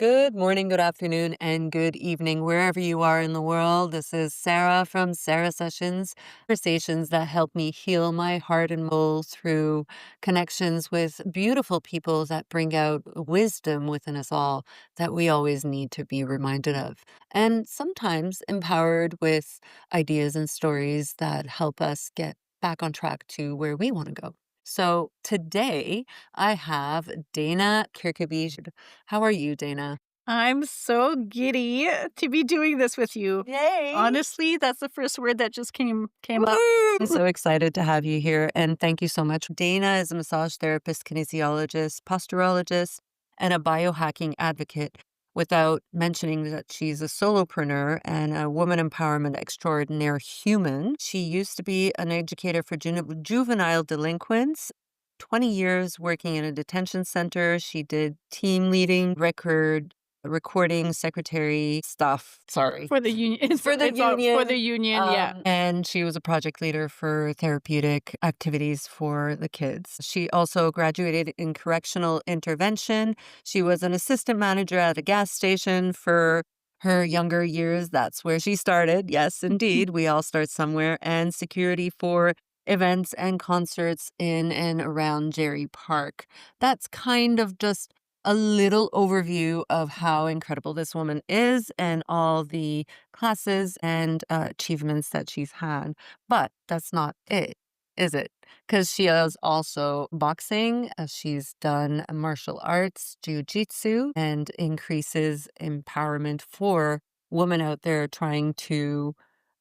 Good morning, good afternoon, and good evening, wherever you are in the world. This is Sara from Sara Sessions, conversations that help me heal my heart and soul through connections with beautiful people that bring out wisdom within us all that we always need to be reminded of. And sometimes empowered with ideas and stories that help us get back on track to where we want to go. So today I have Daina Kirkaby. How are you, Daina? I'm so giddy to be doing this with you. Yay! Honestly, that's the first word that just came up. Woo! I'm so excited to have you here, and thank you so much. Daina is a massage therapist, kinesiologist, posturologist, and a biohacking advocate, without mentioning that she's a solopreneur and a woman empowerment extraordinaire human. She used to be an educator for juvenile delinquents. 20 years working in a detention center. She did team leading, recording, secretary stuff. Sorry. For the union. For the It's all for the union. union, yeah. And she was a project leader for therapeutic activities for the kids. She also graduated in correctional intervention. She was an assistant manager at a gas station for her younger years. That's where she started. Yes, indeed. We all start somewhere. And security for events and concerts in and around Jerry Park. That's kind of just a little overview of how incredible this woman is and all the classes and achievements that she's had. But that's not it, is it? Because she has also boxing. She's done martial arts, jiu-jitsu, and increases empowerment for women out there trying to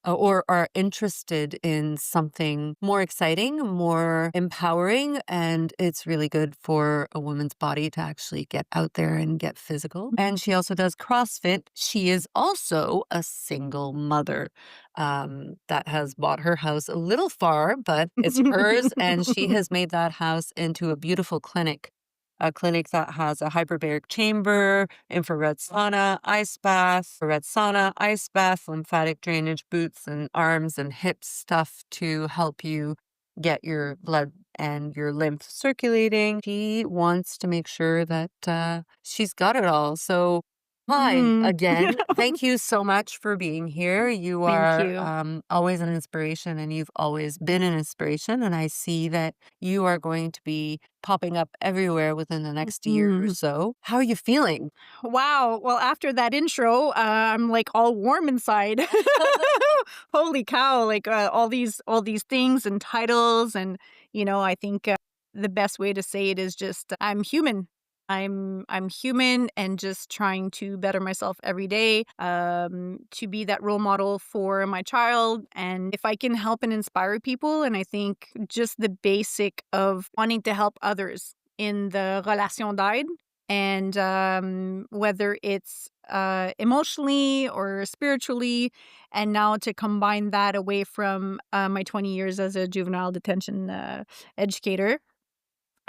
or are interested in something more exciting, more empowering, and it's really good for a woman's body to actually get out there and get physical. And she also does CrossFit. She is also a single mother that has bought her house a little far, but it's hers, and she has made that house into a beautiful clinic. A clinic that has a hyperbaric chamber, infrared sauna, ice bath, lymphatic drainage, boots and arms and hips stuff to help you get your blood and your lymph circulating. She wants to make sure that she's got it all. So hi Mhm. again. Thank you so much for being here. You Thank are you. always an inspiration, and you've always been an inspiration. And I see that you are going to be popping up everywhere within the next year or Mhm. so. How are you feeling? Wow. Well, after that intro, I'm like all warm inside. Holy cow! Like all these things and titles, and I think the best way to say it is just I'm human. I'm human and just trying to better myself every day, to be that role model for my child. And if I can help and inspire people, and I think just the basic of wanting to help others in the relation d'aide, and whether it's emotionally or spiritually, and now to combine that away from my 20 years as a juvenile detention educator,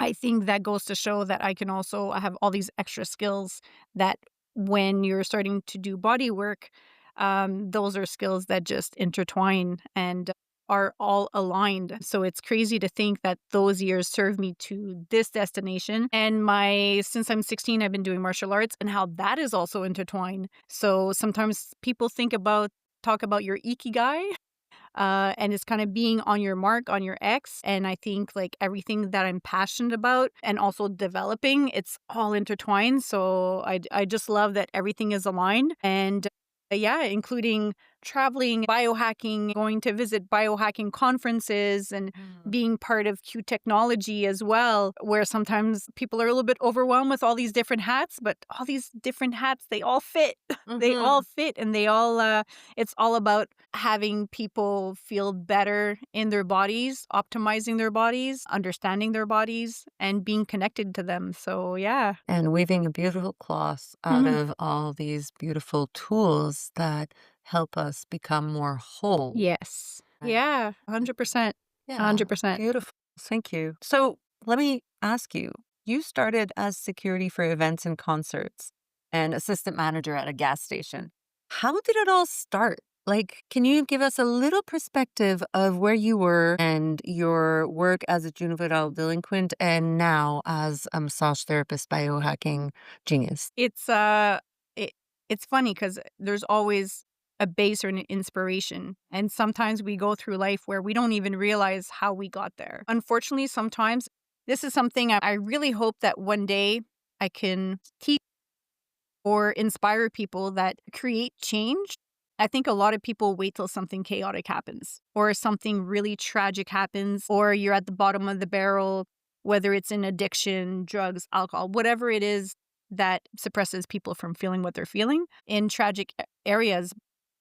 I think that goes to show that I can also have all these extra skills that when you're starting to do body work, those are skills that just intertwine and are all aligned. So it's crazy to think that those years served me to this destination. And since I'm 16, I've been doing martial arts, and how that is also intertwined. So sometimes people talk about your ikigai, and it's kind of being on your mark, on your X. And I think like everything that I'm passionate about and also developing, it's all intertwined. So I just love that everything is aligned. And yeah, including traveling, biohacking, going to visit biohacking conferences, and being part of Q technology as well, where sometimes people are a little bit overwhelmed with all these different hats, but all these different hats, they all fit. They all fit, and it's all about having people feel better in their bodies, optimizing their bodies, understanding their bodies, and being connected to them. So, yeah. And weaving a beautiful cloth out Mhm. of all these beautiful tools that help us become more whole. Yes. Right? Yeah, 100%. Yeah, 100%. beautiful. Thank you. So let me ask you, you started as security for events and concerts and assistant manager at a gas station. How did it all start? Like, can you give us a little perspective of where you were and your work as a juvenile delinquent and now as a massage therapist, biohacking genius? It's it, it's funny because there's always a base or an inspiration, and sometimes we go through life where we don't even realize how we got there. Unfortunately, sometimes this is something I really hope that one day I can teach or inspire people that create change. I think a lot of people wait till something chaotic happens or something really tragic happens or you're at the bottom of the barrel, whether it's in addiction, drugs, alcohol, whatever it is that suppresses people from feeling what they're feeling in tragic areas.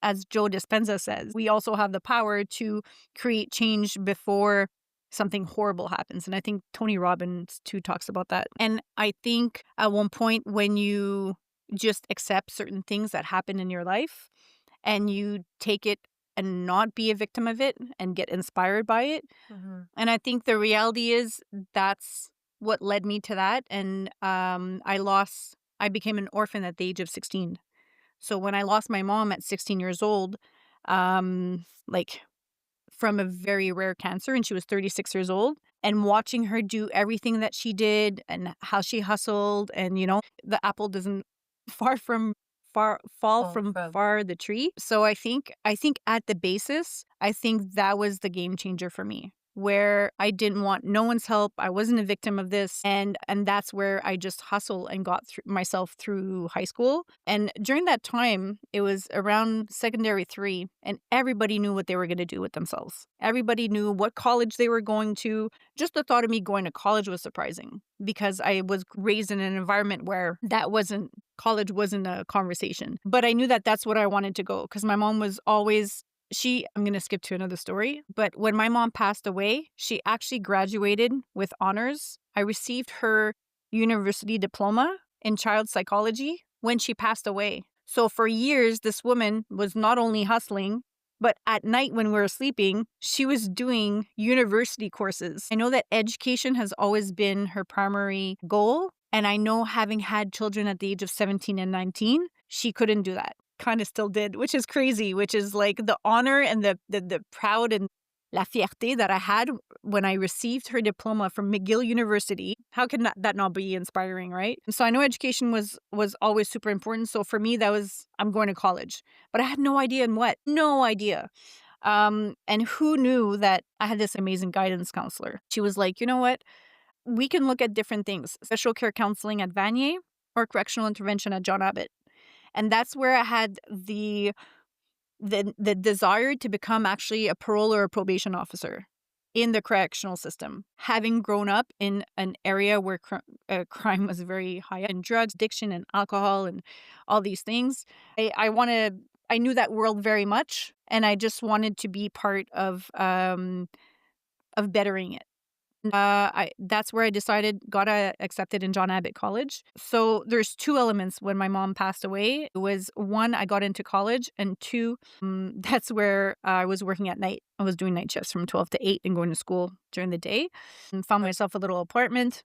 As Joe Dispenza says, we also have the power to create change before something horrible happens. And I think Tony Robbins too talks about that. And I think at one point when you just accept certain things that happen in your life and you take it and not be a victim of it and get inspired by it. Mhm. And I think the reality is that's what led me to that. And I became an orphan at the age of 16. So when I lost my mom at 16 years old, like from a very rare cancer, and she was 36 years old, and watching her do everything that she did and how she hustled, and the apple doesn't far from far fall Fall from from. far the tree. So I think at the basis, I think that was the game changer for me, where I didn't want no one's help. I wasn't a victim of this, and that's where I just hustled and got through myself through high school. And during that time, it was around secondary 3, and everybody knew what they were going to do with themselves. Everybody knew what college they were going to. Just the thought of me going to college was surprising because I was raised in an environment where college wasn't a conversation. But I knew that that's what I wanted to go because my mom was always I'm going to skip to another story, but when my mom passed away, she actually graduated with honors. I received her university diploma in child psychology when she passed away. So for years, this woman was not only hustling, but at night when we were sleeping, she was doing university courses. I know that education has always been her primary goal. And I know having had children at the age of 17 and 19, she couldn't do that. Kind of still did, which is crazy, which is like the honor and the proud and la fierté that I had when I received her diploma from McGill University. How can that not be inspiring, right? So I know education was always super important. So for me, that was I'm going to college, but I had no idea in what, no idea. And who knew that I had this amazing guidance counselor? She was like, you know what? We can look at different things: special care counseling at Vanier or correctional intervention at John Abbott. And that's where I had the desire to become actually a parole or a probation officer in the correctional system. Having grown up in an area where crime was very high and drugs, addiction, and alcohol, and all these things, I knew that world very much, and I just wanted to be part of bettering it. That's where I decided got accepted in John Abbott College. So there's two elements when my mom passed away. It was one, I got into college, and two, that's where I was working at night. I was doing night shifts from 12 to 8 and going to school during the day, and found myself a little apartment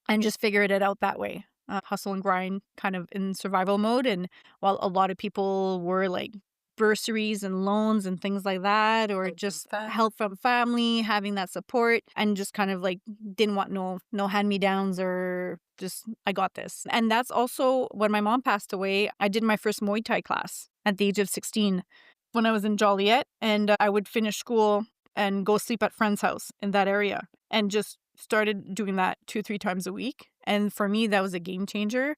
and just figured it out that way. Hustle and grind kind of in survival mode. And while a lot of people were like bursaries and loans and things like that, or Help from just family. help from family, having that support, and just kind of like didn't want no hand-me-downs, or just I got this. And that's also when my mom passed away, I did my first Muay Thai class at the age of 16 when I was in Joliet, and I would finish school and go sleep at friend's house in that area, and just started doing that 2-3 times a week. And for me, that was a game changer.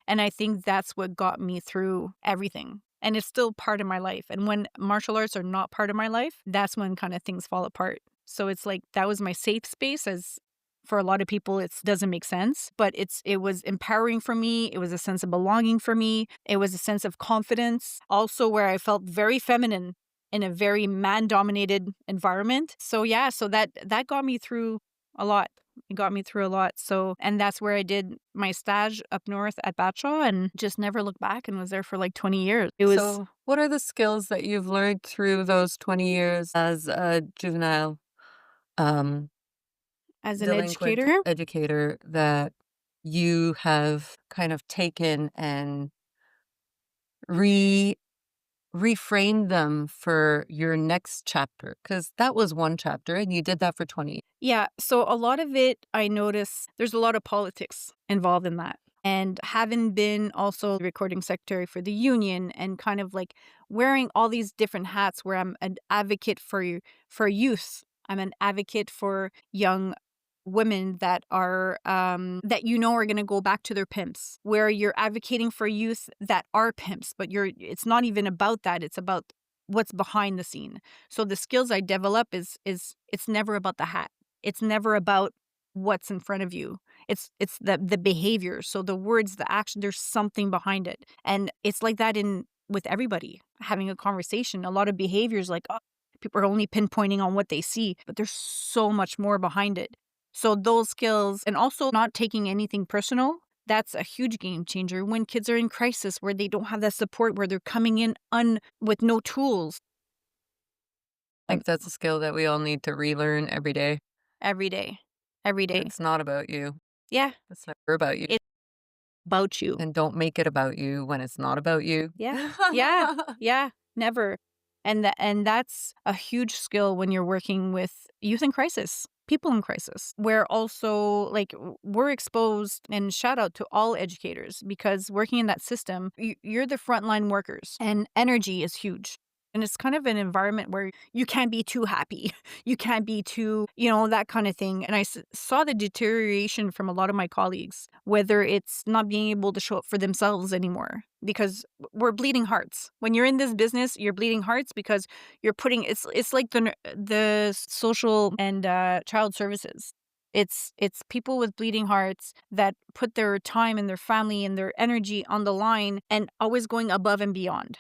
And I think that's what got me through everything. And it's still part of my life. And when martial arts are not part of my life, that's when kind of things fall apart. So it's like that was my safe space. As for a lot of people, it doesn't make sense, but it was empowering for me. It was a sense of belonging for me. It was a sense of confidence, also where I felt very feminine in a very man-dominated environment. So yeah, so that got me through a lot. It got me through a lot. So, and that's where I did my stage up north at Batshaw and just never looked back, and was there for like 20 years. It was So, what are the skills that you've learned through those 20 years as a juvenile um, as an delinquent educator. educator that you have kind of taken and reframe them for your next chapter? Because that was one chapter and you did that for 20. Yeah. So a lot of it, I notice there's a lot of politics involved in that. And having been also recording secretary for the union and kind of like wearing all these different hats where I'm an advocate for youth. I'm an advocate for young women that are that are going to go back to their pimps, where you're advocating for youth that are pimps, but it's not even about that, it's about what's behind the scene. So the skills I develop is it's never about the hat, it's never about what's in front of you, it's the behavior, so the words, the action, there's something behind it. And it's like that in with everybody having a conversation. A lot of behaviors like, oh, people are only pinpointing on what they see, but there's so much more behind it. So those skills, and also not taking anything personal, that's a huge game changer when kids are in crisis, where they don't have that support, where they're coming in with no tools. I think that's a skill that we all need to relearn every day. Every day. Every day. It's not about you. Yeah. It's never about you. It's about you. And don't make it about you when it's not about you. Yeah. Yeah. Yeah. Never. And that's a huge skill when you're working with youth in crisis, people in crisis, where also like we're exposed. And shout out to all educators, because working in that system, you're the frontline workers, and energy is huge. And it's kind of an environment where you can't be too happy. You can't be too, that kind of thing. And I saw the deterioration from a lot of my colleagues, whether it's not being able to show up for themselves anymore, because we're bleeding hearts. When you're in this business, you're bleeding hearts because you're putting, it's like the social and child services. It's people with bleeding hearts that put their time and their family and their energy on the line, and always going above and beyond.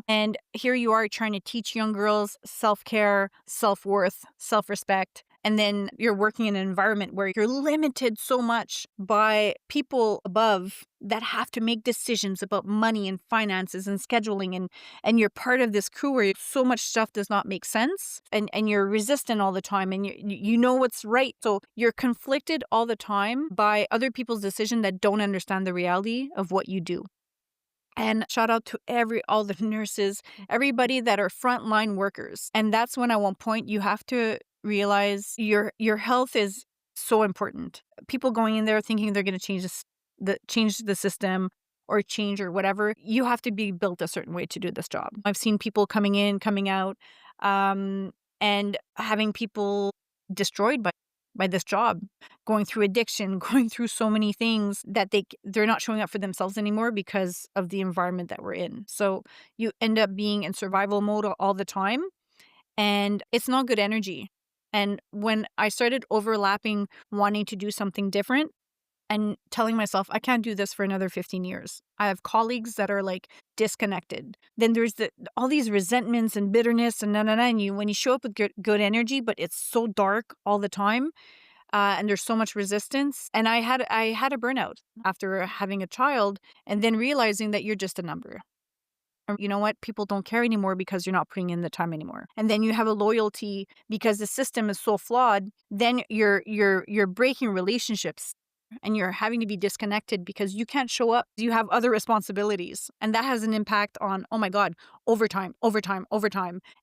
And here you are trying to teach young girls self-care, self-worth, self-respect. And then you're working in an environment where you're limited so much by people above that have to make decisions about money and finances and scheduling. And you're part of this crew where so much stuff does not make sense. And you're resistant all the time, and you know what's right. So you're conflicted all the time by other people's decision that don't understand the reality of what you do. And shout out to all the nurses, everybody that are frontline workers. And that's when at one point you have to realize your health is so important. People going in there thinking they're going to change the system or change or whatever. You have to be built a certain way to do this job. I've seen people coming in, coming out, and having people destroyed by this job, going through addiction, going through so many things that they're not showing up for themselves anymore because of the environment that we're in. So you end up being in survival mode all the time, and it's not good energy. And when I started overlapping, wanting to do something different and telling myself, I can't do this for another 15 years. I have colleagues that are like disconnected. Then there's all these resentments and bitterness and and when you show up with good energy, but it's so dark all the time, and there's so much resistance. And I had a burnout after having a child, and then realizing that you're just a number. You know what? People don't care anymore because you're not putting in the time anymore. And then you have a loyalty because the system is so flawed. Then you're breaking relationships, and you're having to be disconnected because you can't show up. You have other responsibilities, and that has an impact on, oh my God, overtime.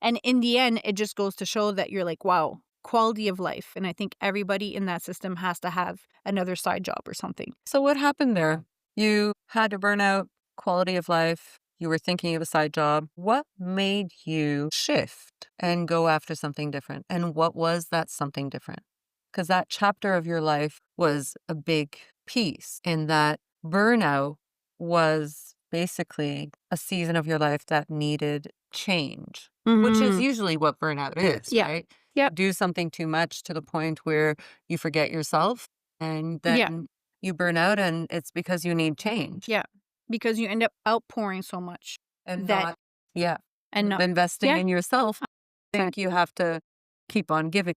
And in the end, it just goes to show that you're like, wow, quality of life. And I think everybody in that system has to have another side job or something. So what happened there? You had a burnout, quality of life. You were thinking of a side job. What made you shift and go after something different? And what was that something different? Because that chapter of your life was a big piece in that burnout was basically a season of your life that needed change, which is usually what burnout is, Yeah. right? Yeah. Do something too much to the point where you forget yourself, and then you burn out, and it's because you need change. Yeah. Because you end up outpouring so much And that not and not investing in yourself. I think you have to keep on giving.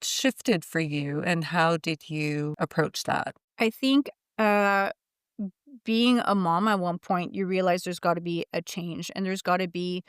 Shifted for you, and how did you approach that? I think being a mom, at one point you realize there's got to be a change, and there's got to be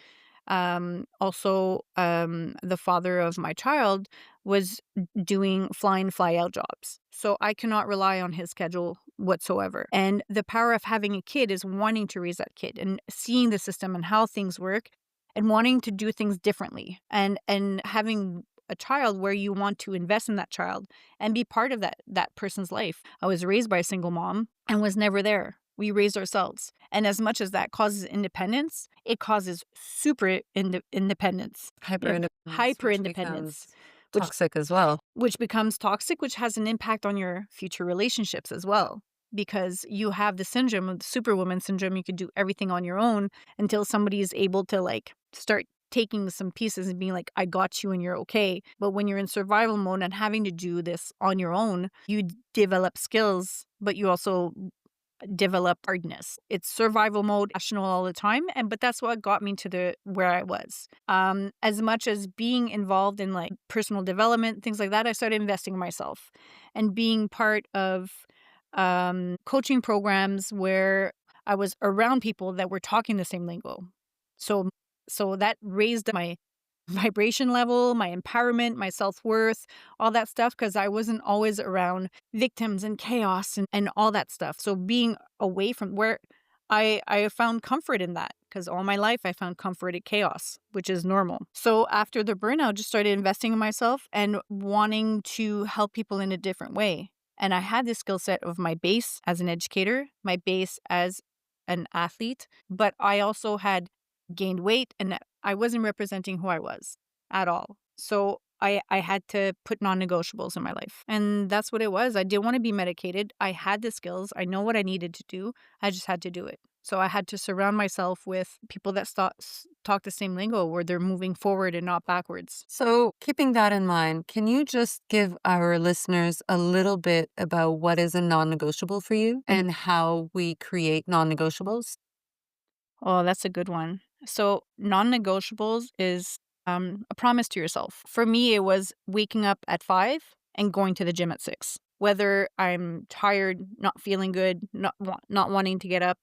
Also, the father of my child was doing fly in, fly out jobs. So I cannot rely on his schedule whatsoever. And the power of having a kid is wanting to raise that kid and seeing the system and how things work and wanting to do things differently and having a child where you want to invest in that child and be part of that person's life. I was raised by a single mom and was never there. We raised ourselves. And as much as that causes independence, it causes super independence. Hyper Yeah. independence, Hyper which independence, becomes which toxic as well. which becomes toxic, which has an impact on your future relationships as well. Because you have the syndrome of the superwoman syndrome, you could do everything on your own until somebody is able to like start taking some pieces and being like, I got you and you're okay. But when you're in survival mode and having to do this on your own, you develop skills, but you also develop hardness. It's survival mode, rational all the time, but that's what got me to the where I was. As much as being involved in like personal development, things like that, I started investing in myself and being part of coaching programs where I was around people that were talking the same lingo. So so that raised my vibration level, my empowerment, my self-worth, all that stuff, because I wasn't always around victims and chaos and all that stuff. So being away from where I found comfort in that, because all my life I found comfort in chaos, which is normal. So after the burnout, just started investing in myself and wanting to help people in a different way. And I had this skill set of my base as an educator, my base as an athlete, but I also had gained weight and I wasn't representing who I was at all. So I had to put non-negotiables in my life. And that's what it was. I didn't want to be medicated. I had the skills. I know what I needed to do. I just had to do it. So I had to surround myself with people that talk the same lingo where they're moving forward and not backwards. So, keeping that in mind, can you just give our listeners a little bit about what is a non negotiable for you and how we create non negotiables? Oh, that's a good one. So, non negotiables is a promise to yourself. For me, it was waking up at 5 and going to the gym at 6. Whether I'm tired, not feeling good, not wanting to get up,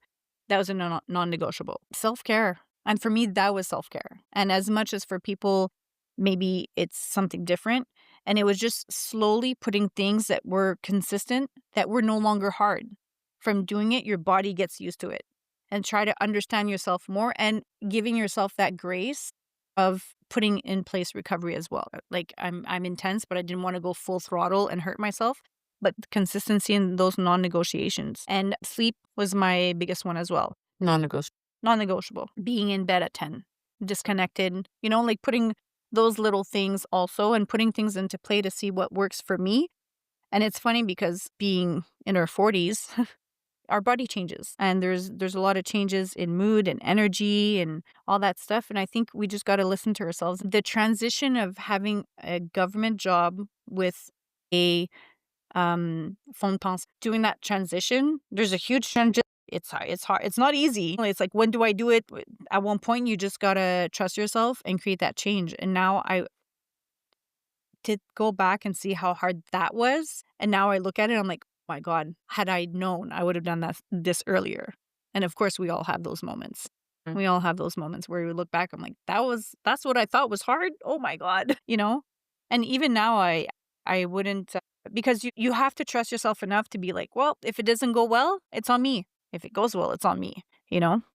that was a non negotiable. Self care. And for me, that was self care. And as much as for people, maybe it's something different. And it was just slowly putting things that were consistent, that were no longer hard. From doing it, your body gets used to it and try to understand yourself more and giving yourself that grace of putting in place recovery as well. Like I'm intense, but I didn't want to go full throttle and hurt myself. But consistency in those non-negotiations. And sleep was my biggest one as well. Non negotiable. Non-negotiable. Being in bed at 10, disconnected, like putting those little things also and putting things into play to see what works for me. And it's funny because being in our 40s, our body changes and there's a lot of changes in mood and energy and all that stuff, and I think we just got to listen to ourselves. The transition of having a government job with a phone pense, doing that transition, there's a huge transition. It's hard, it's not easy. It's like, when do I do it? At one point you just got to trust yourself and create that change. And now I did go back and see how hard that was. And now I look at it, I'm like, oh my God, had I known, I would have done this earlier. And of course, we all have those moments. Mm. We all have those moments where we look back, I'm like, that's what I thought was hard. Oh my God, And even now, I wouldn't, because you have to trust yourself enough to be like, well, if it doesn't go well, it's on me. If it goes well, it's on me.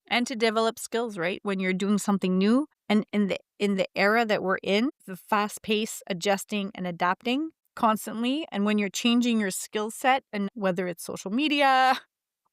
And to develop skills, right? When you're doing something new, and in the era that we're in, the fast pace, adjusting and adapting constantly, and when you're changing your skill set, and whether it's social media,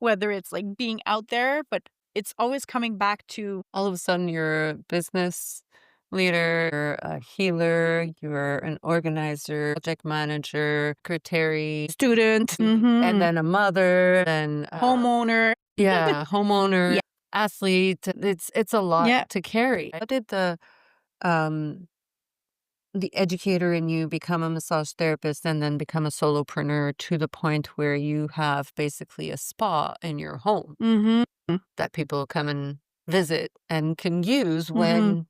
whether it's like being out there, but it's always coming back to All of a sudden, you're a business leader, you're a healer, you're an organizer, project manager, secretary, student, and then a mother, and homeowner. yeah, homeowner, Yeah. athlete. It's a lot Yeah. to carry. How did um the educator in you become a massage therapist and then become a solopreneur to the point where you have basically a spa in your home that people come and visit and can use when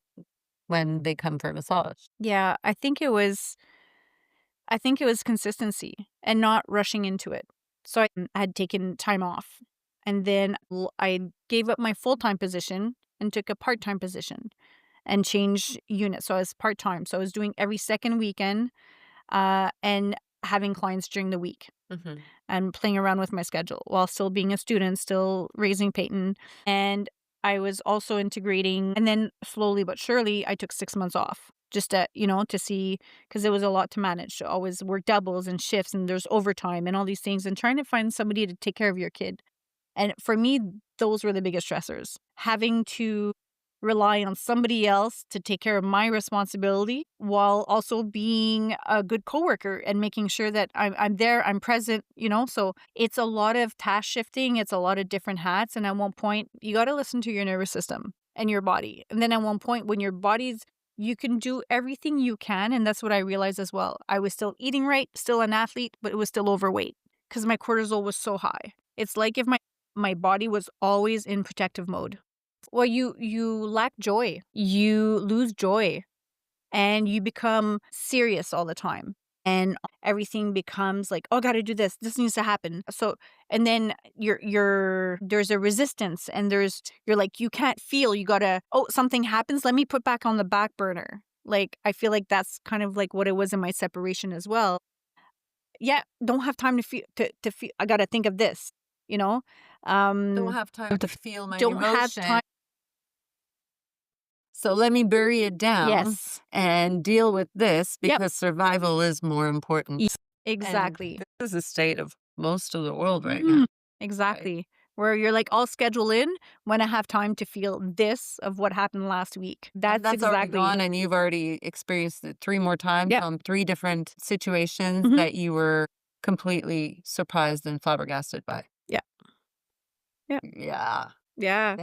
they come for a massage? Yeah, I think it was consistency and not rushing into it. So I had taken time off, and then I gave up my full-time position and took a part-time position. and change units. So I was part-time. So I was doing every second weekend and having clients during the week and playing around with my schedule while still being a student, still raising Peyton. And I was also integrating. And then slowly but surely, I took 6 months off just to, to see, because it was a lot to manage. To always work doubles and shifts, and there's overtime and all these things, and trying to find somebody to take care of your kid. And for me, those were the biggest stressors. Having to rely on somebody else to take care of my responsibility while also being a good coworker and making sure that I'm there, I'm present, So it's a lot of task shifting. It's a lot of different hats. And at one point, you got to listen to your nervous system and your body. And then at one point, when your body's, you can do everything you can. And that's what I realized as well. I was still eating right, still an athlete, but it was still overweight because my cortisol was so high. It's like if my body was always in protective mode. Well, you lack joy. You lose joy and you become serious all the time. And everything becomes like, oh, I got to do this. This needs to happen. So, and then there's a resistance, and you're like, you can't feel. You gotta, oh, something happens. Let me put back on the back burner. Like, I feel like that's kind of like what it was in my separation as well. Yeah, don't have time to feel. To feel. I gotta think of this. Don't have time to feel my Don't have emotion. time. So let me bury it down Yes, and deal with this Yep. because survival is more important. exactly. And this is the state of most of the world right now. Exactly. Where you're like, I'll schedule in when I have time to feel this of what happened last week. And That's already exactly. gone, and you've already experienced it 3 more times Yep. from 3 different situations Mhm. that you were completely surprised and flabbergasted by. Yeah. Yeah. Yeah. Yeah.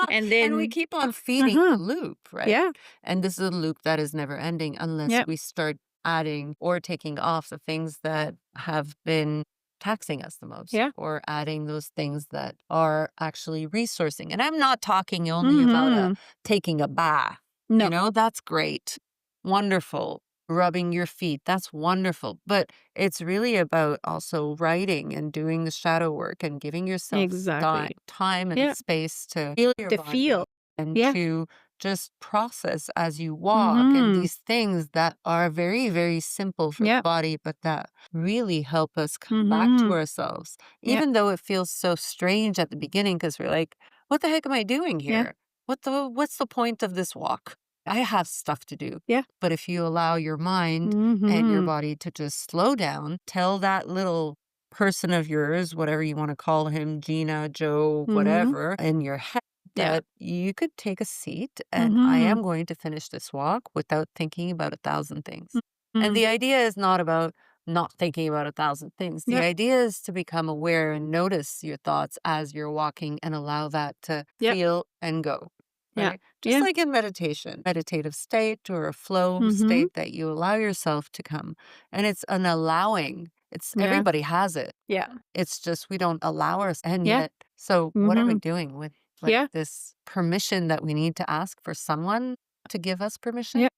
And And we then keep on feeding the Uh-huh. loop, right? Yeah. And this is a loop that is never ending unless Yep. we start adding or taking off the things that have been taxing us the most, Yeah. or adding those things that are actually resourcing. And I'm not talking only about taking a bath. No. That's great. Wonderful. Rubbing your feet. That's wonderful. But it's really about also writing and doing the shadow work and giving yourself Exactly. time and Yeah. space to feel your To body feel. and Yeah. to just process as you walk, and these things that are very, very simple for the Yep. body, but that really help us come back to ourselves. Yep. Even though it feels so strange at the beginning because we're like, what the heck am I doing Yeah. here? What's the point of this walk? I have stuff to do. Yeah. But if you allow your mind and your body to just slow down, tell that little person of yours, whatever you want to call him, Gina, Joe, whatever, in your head, Yeah. that you could take a seat and I am going to finish this walk without thinking about 1,000 things. And the idea is not about not thinking about 1,000 things. The Yep. idea is to become aware and notice your thoughts as you're walking and allow that to Yep. feel and go. Yeah. Right? Just Yeah. like in meditation, meditative state or a flow state that you allow yourself to come. And it's an allowing. It's Yeah. everybody has it. Yeah. It's just we don't allow ourselves. And Yeah. yet, so what are we doing with Yeah. this permission that we need to ask for someone to give us permission? Yeah.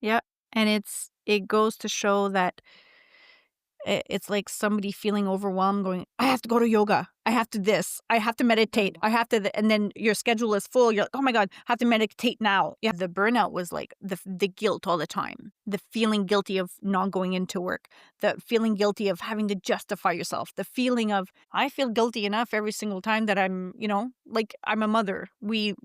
Yeah. And it goes to show that it's like somebody feeling overwhelmed going, I have to go to yoga. I have to this. I have to meditate. I have to, and then your schedule is full. You're like, oh my God, I have to meditate now. Yeah. The burnout was like the guilt all the time, the feeling guilty of not going into work, the feeling guilty of having to justify yourself, the feeling of, I feel guilty enough every single time that I'm, like I'm a mother. We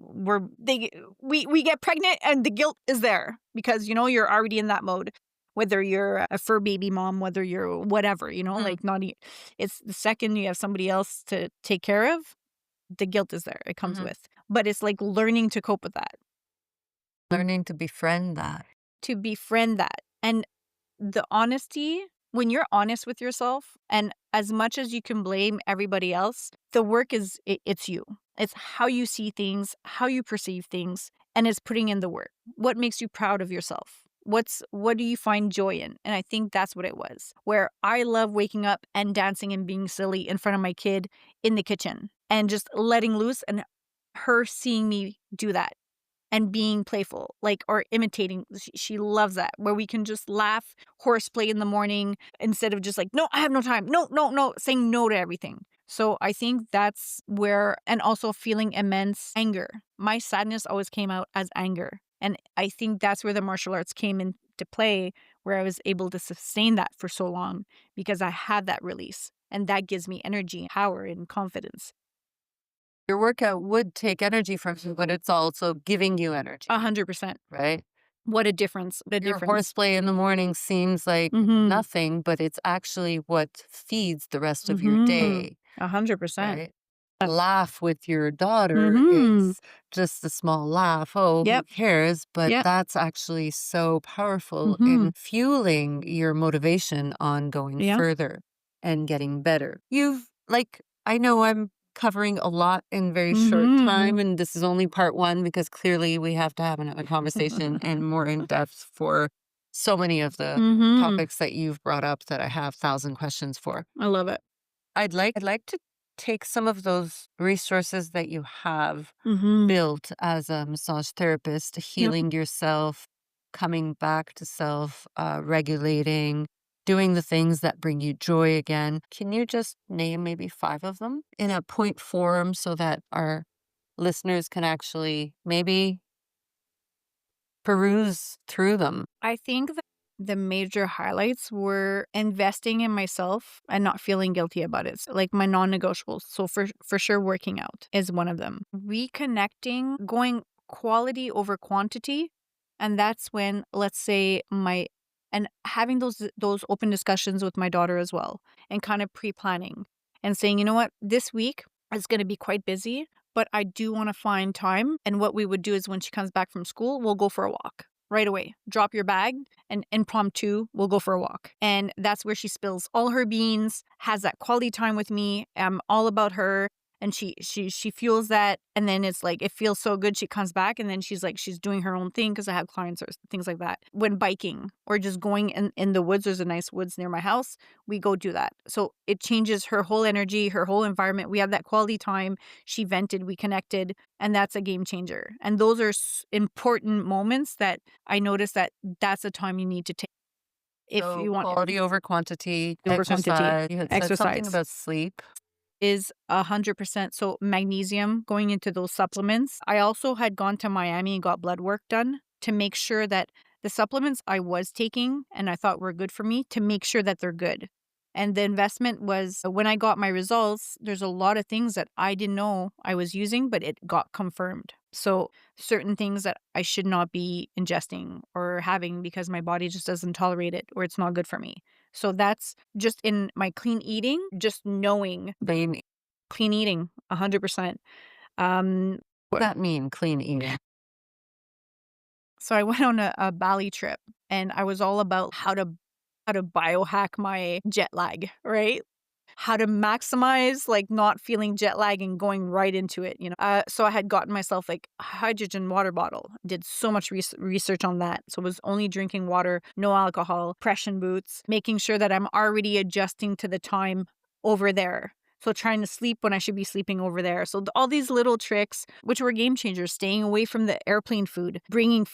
get pregnant and the guilt is there because, you're already in that mode. Whether you're a fur baby mom, whether you're whatever, like it's the second you have somebody else to take care of, the guilt is there. It comes with. But it's like learning to cope with that. Learning to befriend that. To befriend that. And the honesty, when you're honest with yourself, and as much as you can blame everybody else, the work is, it's you. It's how you see things, how you perceive things, and it's putting in the work. What makes you proud of yourself? What do you find joy in? And I think that's what it was, where I love waking up and dancing and being silly in front of my kid in the kitchen and just letting loose and her seeing me do that and being playful, or imitating. She loves that, where we can just laugh, horseplay in the morning instead of just like, no, I have no time. No, saying no to everything. So I think that's where, and also feeling immense anger. My sadness always came out as anger. And I think that's where the martial arts came into play, where I was able to sustain that for so long because I had that release. And that gives me energy, power, and confidence. Your workout would take energy from you, but it's also giving you energy, 100%. right? What a difference. What a Your difference. horseplay in the morning seems like Mm-hmm. nothing, but it's actually what feeds the rest of your Mm-hmm. day, 100%. right? Laugh with your daughter Mm-hmm. is just a small laugh. Oh, who Yep. cares? But Yep. that's actually so powerful Mm-hmm. in fueling your motivation on going Yeah. further and getting better. I know I'm covering a lot in very short Mm-hmm. time, and this is only part one because clearly we have to have another conversation and more in depth for so many of the Mm-hmm. topics that you've brought up that I have 1,000 questions for. I love it. I'd like to take some of those resources that you have Mm-hmm. built as a massage therapist, Yep. healing yourself, coming back to self, regulating, doing the things that bring you joy again. Can you just name maybe 5 of them in a point form so that our listeners can actually maybe peruse through them? I think that the major highlights were investing in myself and not feeling guilty about it. So, like my non-negotiables. So for sure working out is one of them. Reconnecting, going quality over quantity, and that's when let's say my and having those open discussions with my daughter as well and kind of pre-planning and saying, "You know what? This week is going to be quite busy, but I do want to find time." And what we would do is when she comes back from school, we'll go for a walk right away. Drop your bag and impromptu, we'll go for a walk. And that's where she spills all her beans, has that quality time with me. I'm all about her. And she fuels that. And then it's like, it feels so good. She comes back and then she's like, she's doing her own thing because I have clients or things like that. When biking or just going in the woods, there's a nice woods near my house, we go do that. So it changes her whole energy, her whole environment. We have that quality time. She vented, we connected, and that's a game changer. And those are important moments that I noticed that that's a time you need to take if So you want quality over quantity, over quantity. exercise. You had said something Exercise about sleep. is 100%. So magnesium going into those supplements. I also had gone to Miami and got blood work done to make sure that the supplements I was taking and I thought were good for me, to make sure that they're good. And the investment was when I got my results, there's a lot of things that I didn't know I was using, but it got confirmed. So certain things that I should not be ingesting or having because my body just doesn't tolerate it or it's not good for me. So that's just in my clean eating, just knowing They clean eating, 100%. What does that mean, clean eating? So I went on a Bali trip and I was all about how to biohack my jet lag, right? How to maximize like not feeling jet lag and going right into it, you know. So I had gotten myself like a hydrogen water bottle. Did so much research on that. So I was only drinking water, no alcohol, compression boots, making sure that I'm already adjusting to the time over there. So trying to sleep when I should be sleeping over there. So all these little tricks, which were game changers, staying away from the airplane food, bringing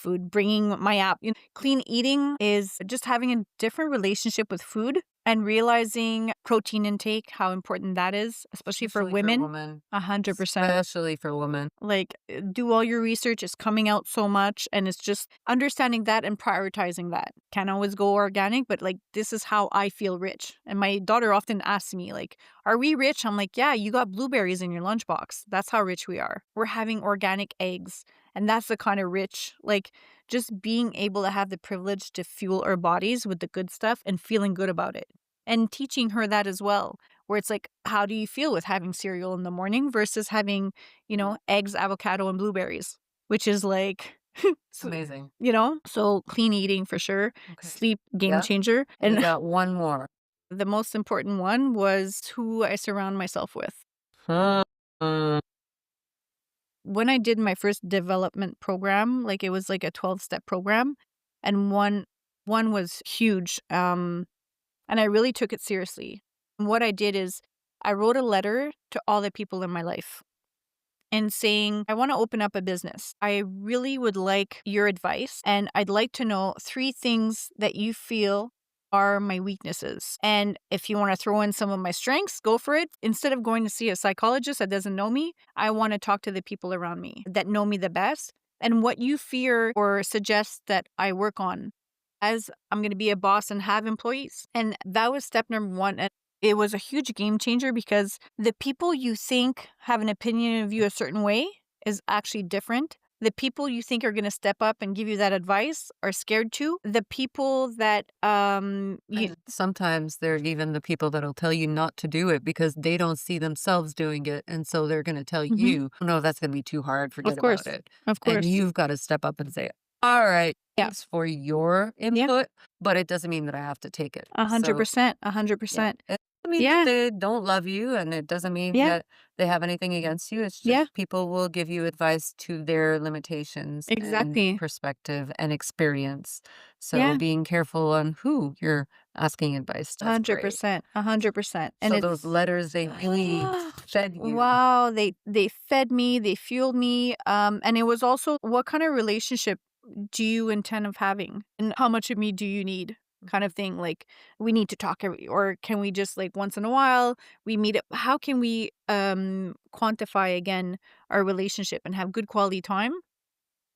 my app. You know, clean eating is just having a different relationship with food and realizing protein intake, how important that is, especially for women. women. 100%. Especially for women. Like, do all your research. It's coming out so much. And it's just understanding that and prioritizing that. Can't always go organic, but like, this is how I feel rich. And my daughter often asks me, like, are we rich? I'm like, yeah, you got blueberries in your lunchbox. That's how rich we are. We're having organic eggs. And that's the kind of rich, like, just being able to have the privilege to fuel our bodies with the good stuff and feeling good about it. And teaching her that as well, where it's like, how do you feel with having cereal in the morning versus having, eggs, avocado, and blueberries, which is like, Amazing. So clean eating for sure, Okay. sleep, game Yeah. changer. And you And got one more. the most important one was who I surround myself with. Uh, When I did my first development program, like it was like a 12-step program, and one was huge. And I really took it seriously. And what I did is I wrote a letter to all the people in my life and saying, I want to open up a business. I really would like your advice. And I'd like to know 3 things that you feel are my weaknesses. And if you want to throw in some of my strengths, go for it. Instead of going to see a psychologist that doesn't know me, I want to talk to the people around me that know me the best and what you fear or suggest that I work on as I'm going to be a boss and have employees. And that was step number one. And it was a huge game changer because the people you think have an opinion of you a certain way is actually different. The people you think are going to step up and give you that advice are scared too. The people that And sometimes they're even the people that'll tell you not to do it because they don't see themselves doing it. And so they're going to tell Mhm. you, no, that's going to be too hard. Of Forget about course. it. Of And course. you've got to step up and say, all right, Yeah. thanks for your Yeah. input, but it doesn't mean that I have to take it. So 100%. yeah, 100%. it doesn't mean that Yeah. they don't love you, and it doesn't mean Yeah. that they have anything against you. It's Yeah. just people will give you advice to their limitations and Exactly. perspective and experience. So Yeah. being careful on who you're asking advice, that's great. 100%. 100%. And So those it's letters, they really fed you. wow, they fed me, they fueled me. And it was also, what kind of relationship do you intend of having? And how much of me do you need? Kind of thing. Like, we need to talk or can we just like once in a while we meet up? How can we quantify again our relationship and have good quality time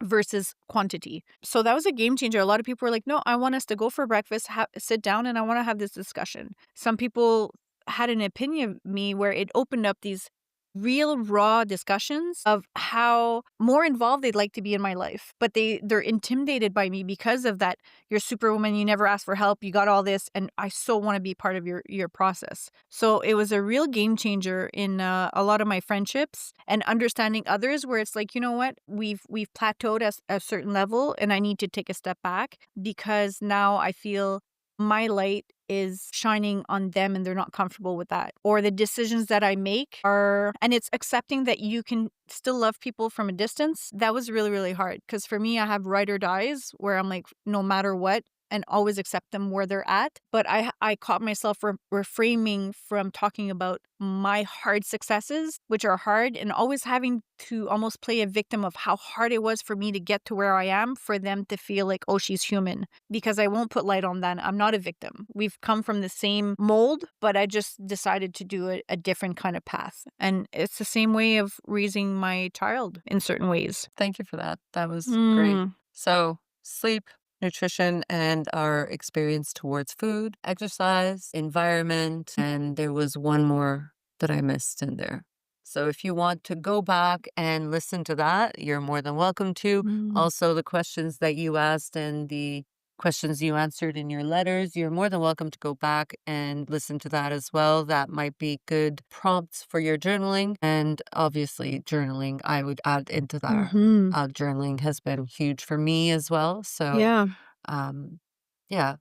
versus quantity? So that was a game changer. A lot of people were like, no, I want us to go for breakfast, sit down, and I want to have this discussion. Some people had an opinion of me where it opened up these real raw discussions of how more involved they'd like to be in my life, but they're intimidated by me because of that. You're superwoman, you never ask for help, you got all this, and I so want to be part of your process. So it was a real game changer in a lot of my friendships and understanding others, where it's like, you know what, we've plateaued at a certain level and I need to take a step back because now I feel my light is shining on them and they're not comfortable with that. Or the decisions that I make are, and it's accepting that you can still love people from a distance. That was really, really hard because for me, I have ride or dies where I'm like, no matter what, and always accept them where they're at. But I caught myself reframing from talking about my hard successes, which are hard, and always having to almost play a victim of how hard it was for me to get to where I am, for them to feel like, oh, she's human. Because I won't put light on that. I'm not a victim. We've come from the same mold, but I just decided to do a different kind of path. And it's the same way of raising my child in certain ways. Thank you for that. That was great. Mm. So sleep, nutrition, and our experience towards food, exercise, environment, and there was one more that I missed in there. So if you want to go back and listen to that, you're more than welcome to. Mm. Also, the questions that you asked and the questions you answered in your letters, you're more than welcome to go back and listen to that as well. That might be good prompts for your journaling. And obviously, journaling, I would add into that. Hmm. Journaling has been huge for me as well. So, Yeah, um, yeah.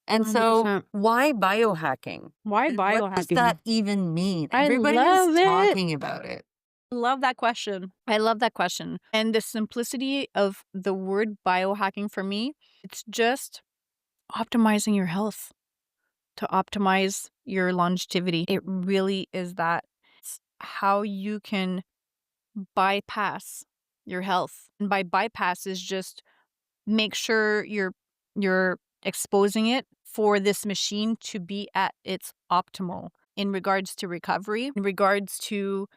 And so 100%. why biohacking? Why And what does biohacking? that even mean? I Everybody is love it. talking about it. Love that question. I love that question. And the simplicity of the word biohacking for me, it's just optimizing your health to optimize your longevity. It really is that. It's how you can bypass your health. And by bypass is just make sure you're exposing it for this machine to be at its optimal in regards to recovery, in regards to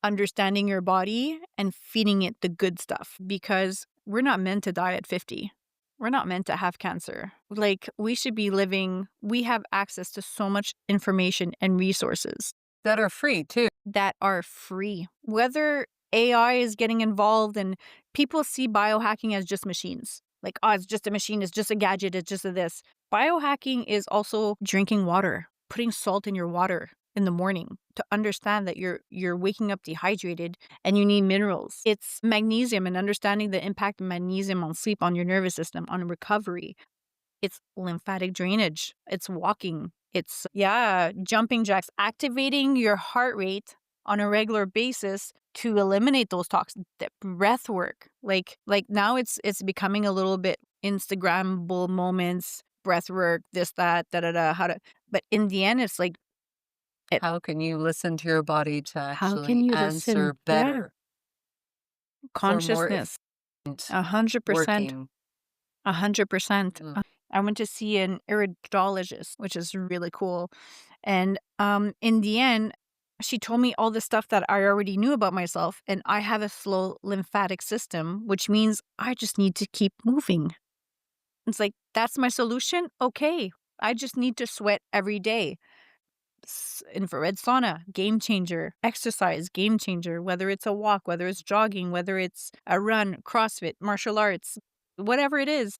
understanding your body and feeding it the good stuff, because we're not meant to die at 50. We're not meant to have cancer. Like, we should be living, we have access to so much information and resources That are free too. that are free. Whether AI is getting involved and people see biohacking as just machines. Like, oh, it's just a machine, it's just a gadget, it's just a this. Biohacking is also drinking water, putting salt in your water in the morning to understand that you're waking up dehydrated and you need minerals. It's magnesium and understanding the impact of magnesium on sleep, on your nervous system, on recovery. It's lymphatic drainage. It's walking. It's, jumping jacks, activating your heart rate on a regular basis to eliminate those toxins. The breath work. Like now it's becoming a little bit Instagrammable moments, breath work, this, that, da, da, da, how to, but in the end, it's like, How can you listen to your body to how can actually you listen? answer Yeah. better for more Consciousness. efficient 100%. working? 100%. Mm. I went to see an iridologist, which is really cool. And in the end, She told me all the stuff that I already knew about myself, and I have a slow lymphatic system, which means I just need to keep moving. It's like, that's my solution? Okay. I just need to sweat every day. Infrared sauna, game changer. Exercise, game changer. Whether it's a walk, whether it's jogging, whether it's a run, CrossFit, martial arts, whatever it is.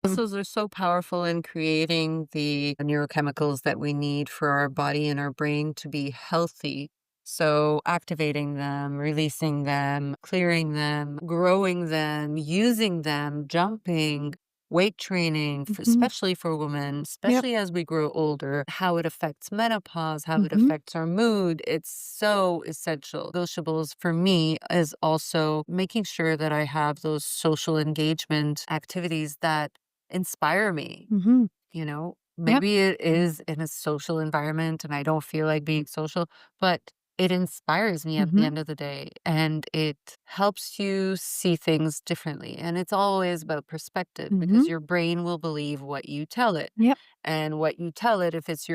Muscles are so powerful in creating the neurochemicals that we need for our body and our brain to be healthy. So, activating them, releasing them, clearing them, growing them, using them, jumping, weight training, Mhm. especially for women, Yep. especially as we grow older, how it affects menopause, how it Mhm. affects our mood. It's so essential. Sociables for me is also making sure that I have those social engagement activities that inspire me, Mhm. you know? Yep. Maybe it is in a social environment and I don't feel like being social, but it inspires me at the Mhm. end of the day and it helps you see things differently. And it's always about perspective because Mhm. your brain will believe what you tell it. Yep. And what you tell it, if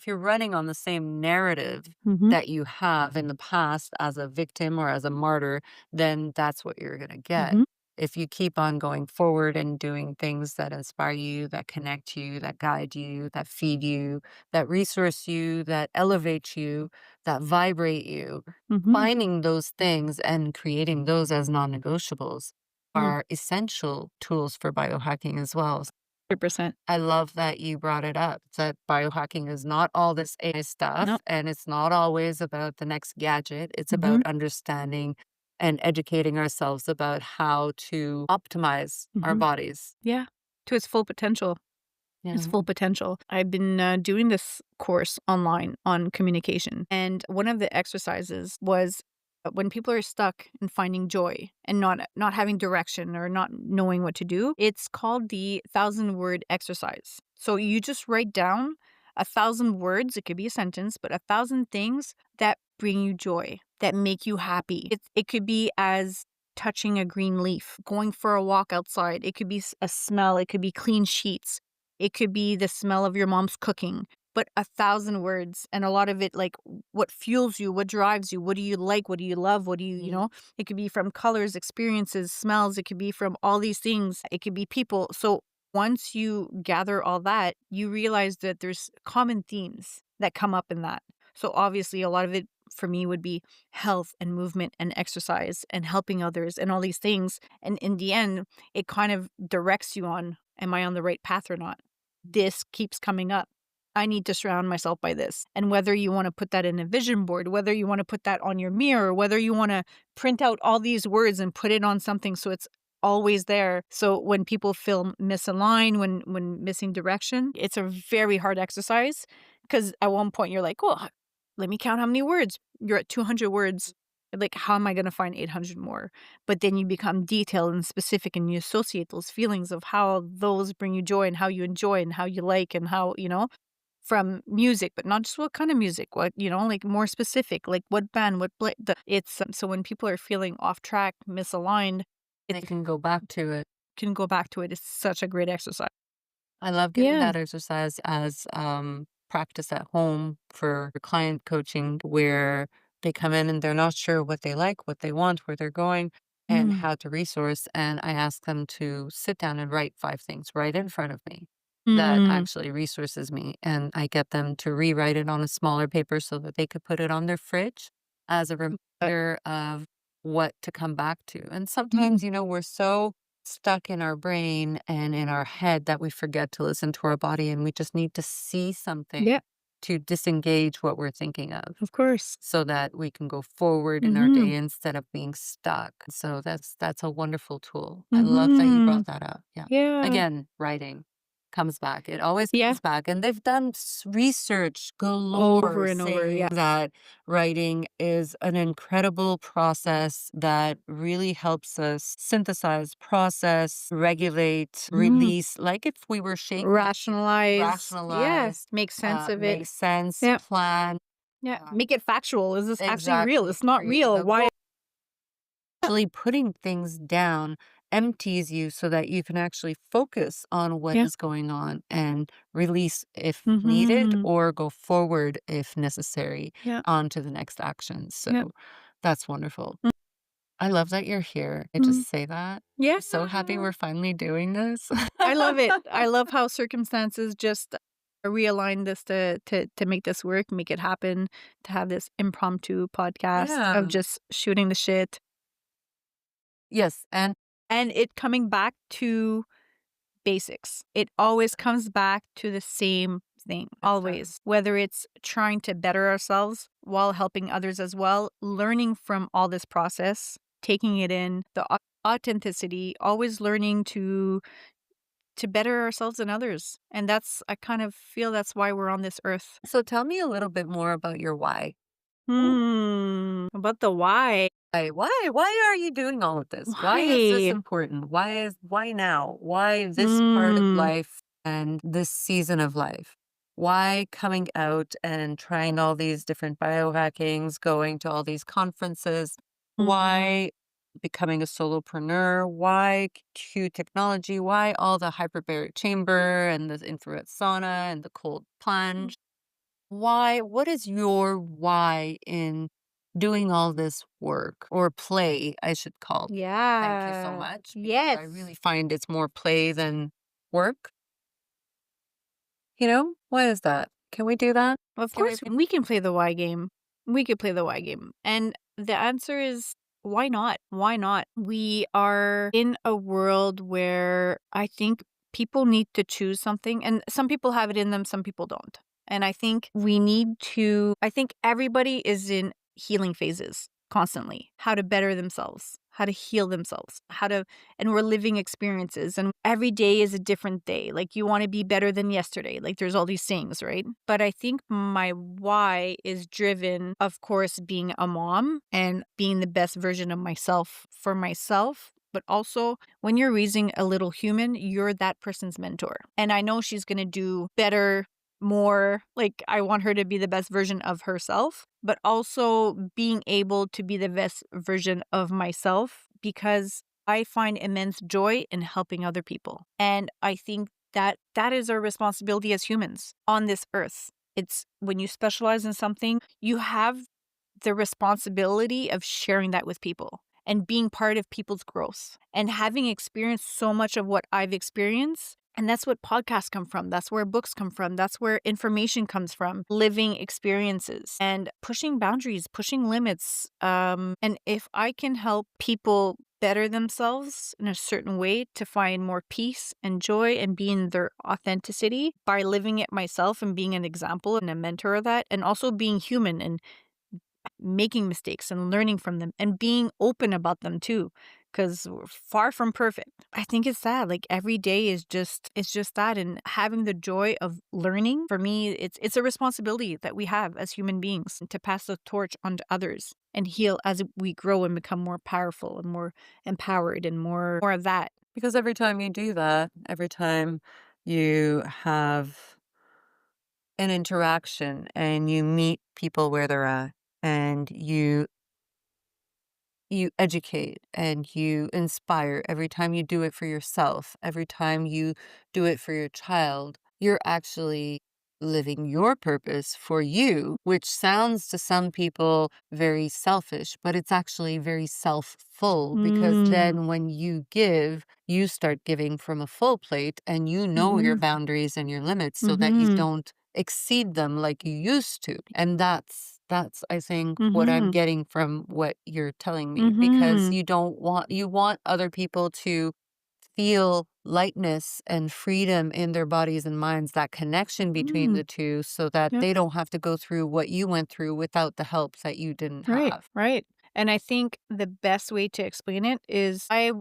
you're running on the same narrative Mhm. that you have in the past as a victim or as a martyr, then that's what you're going to get. Mhm. If you keep on going forward and doing things that inspire you, that connect you, that guide you, that feed you, that resource you, that elevate you, that vibrate you, Mhm. finding those things and creating those as non-negotiables Mm. are essential tools for biohacking as well. 100%. I love that you brought it up, that biohacking is not all this AI No. stuff, and it's not always about the next gadget. It's about Mhm. understanding and educating ourselves about how to optimize our Mhm. bodies. Yeah. To its full potential. Its Yeah. full potential. I've been doing this course online on communication, and one of the exercises was when people are stuck in finding joy and not having direction or not knowing what to do. It's called the 1,000 word exercise. So you just write down 1,000 words. It could be a sentence, but 1,000 things that bring you joy, that make you happy. It could be as touching a green leaf, going for a walk outside. It could be a smell. It could be clean sheets, it could be the smell of your mom's cooking, but 1,000 words, and a lot of it, like, what fuels you, what drives you, what do you like, what do you love, what do you, Mhm. it could be from colors, experiences, smells, it could be from all these things, it could be people. So once you gather all that, you realize that there's common themes that come up in that. So obviously, a lot of it for me would be health and movement and exercise and helping others and all these things. And in the end, it kind of directs you on, am I on the right path or not? This keeps coming up. I need to surround myself by this. And whether you want to put that in a vision board, whether you want to put that on your mirror, whether you want to print out all these words and put it on something so it's always there. So when people feel misaligned, when missing direction, it's a very hard exercise because at one point you're like, "Oh, let me count how many words." You're at 200 words. Like, how am I going to find 800 more? But then you become detailed and specific and you associate those feelings of how those bring you joy and how you enjoy and how you like and how, from music, but not just what kind of music, what, like more specific, like what band, it's so when people are feeling off track, misaligned, it They can go back to it. can go back to it. It's such a great exercise. I love giving Yeah. that exercise as practice at home for client coaching, where they come in and they're not sure what they like, what they want, where they're going, and Mm. how to resource. And I ask them to sit down and write 5 things right in front of me that Mm. actually resources me. And I get them to rewrite it on a smaller paper so that they could put it on their fridge as a Uh, reminder of what to come back to. And mm. sometimes, we're so stuck in our brain and in our head that we forget to listen to our body and we just need to see something Yeah, to disengage what we're thinking of of course. so that we can go forward in our Mhm. day instead of being stuck. So that's a wonderful tool. I love that you Mhm. brought that up. Yeah. Yeah. Again, writing comes back. It always Yeah. comes back. And they've done research Over galore and over. Yeah. saying that writing is an incredible process that really helps us synthesize, process, regulate, Mm. release, like if we were shaking, Rationalize. Yeah. rationalize, Make sense of it. make sense, Yeah. plan. Yeah. uh, Make it factual. Is this actually real? Exactly. It's not Creating real. a Why? goal, actually putting things down empties you so that you can actually focus on what Yeah. is going on and release if needed Mhm. or go forward if necessary Yeah. on to the next action. Yeah. So that's wonderful. I love that you're here. I Mhm. just say that. Yeah. I'm so happy we're finally doing this. I love it. I love how circumstances just realign this to make this work, make it happen, to have this impromptu podcast of Yeah. just shooting the shit Yes. And and it coming back to basics. It always comes back to the same thing, it does. always. Whether it's trying to better ourselves while helping others as well, learning from all this process, taking it in, the authenticity, always learning to better ourselves and others. And that's I kind of feel that's why we're on this earth. So tell me a little bit more about your why. About the why. Why are you doing all of this? Why is this Why? important? Why now? Why this part of Mm. life and this season of life? Why coming out and trying all these different biohackings, going to all these conferences? Mhm. Why becoming a solopreneur? Why Q technology? Why all the hyperbaric chamber and the infrared sauna and the cold plunge? Why what is your why in doing all this work or play, I should call? Thank you so Yeah. much because I Yes. really find it's more play than work. You know? Why is that? Can we do that? Of Can we course, we can play the why game. We could play the why game. And the answer is why not? Why not? We are in a world where I think people need to choose something, and some people have it in them, some people don't. And I think we need to, I think everybody is in healing phases constantly, how to better themselves, how to heal themselves, and we're living experiences, and every day is a different day. Like, you want to be better than yesterday. Like, there's all these things, right? But I think my why is driven, of course, being a mom and being the best version of myself for myself. But also, when you're raising a little human, you're that person's mentor. And I know she's going to do better, more. Like, I want her to be the best version of herself, but also being able to be the best version of myself, because I find immense joy in helping other people. And I think that that is our responsibility as humans on this earth. It's when you specialize in something, you have the responsibility of sharing that with people and being part of people's growth and having experienced so much of what I've experienced. And that's what podcasts come from. That's where books come from. That's where information comes from. Living experiences and pushing boundaries, pushing limits. And if I can help people better themselves in a certain way to find more peace and joy and be in their authenticity by living it myself and being an example and a mentor of that, and also being human and making mistakes and learning from them and being open about them too, because we're far from perfect. I think it's that, like, every day is just it's just that, and having the joy of learning. For me, it's a responsibility that we have as human beings to pass the torch on to others and heal as we grow and become more powerful and more empowered and more of that. because every time you do that, every time you have an interaction and you meet people where they're at and you educate and you inspire every time you do it for yourself, every time you do it for your child, you're actually living your purpose for you, which sounds to some people very selfish, but it's actually very self-full because Mm. then when you give, you start giving from a full plate and you know your Mm-hmm. boundaries and your limits so that you Mm-hmm. don't exceed them like you used to. And that's I think what I'm Mm-hmm. getting from what you're telling me because Mm-hmm. you want other people to feel lightness and freedom in their bodies and minds, that connection between Mm. the two so that Yep. they don't have to go through what you went through without the help that you didn't Right, have. right. And I think the best way to explain it is I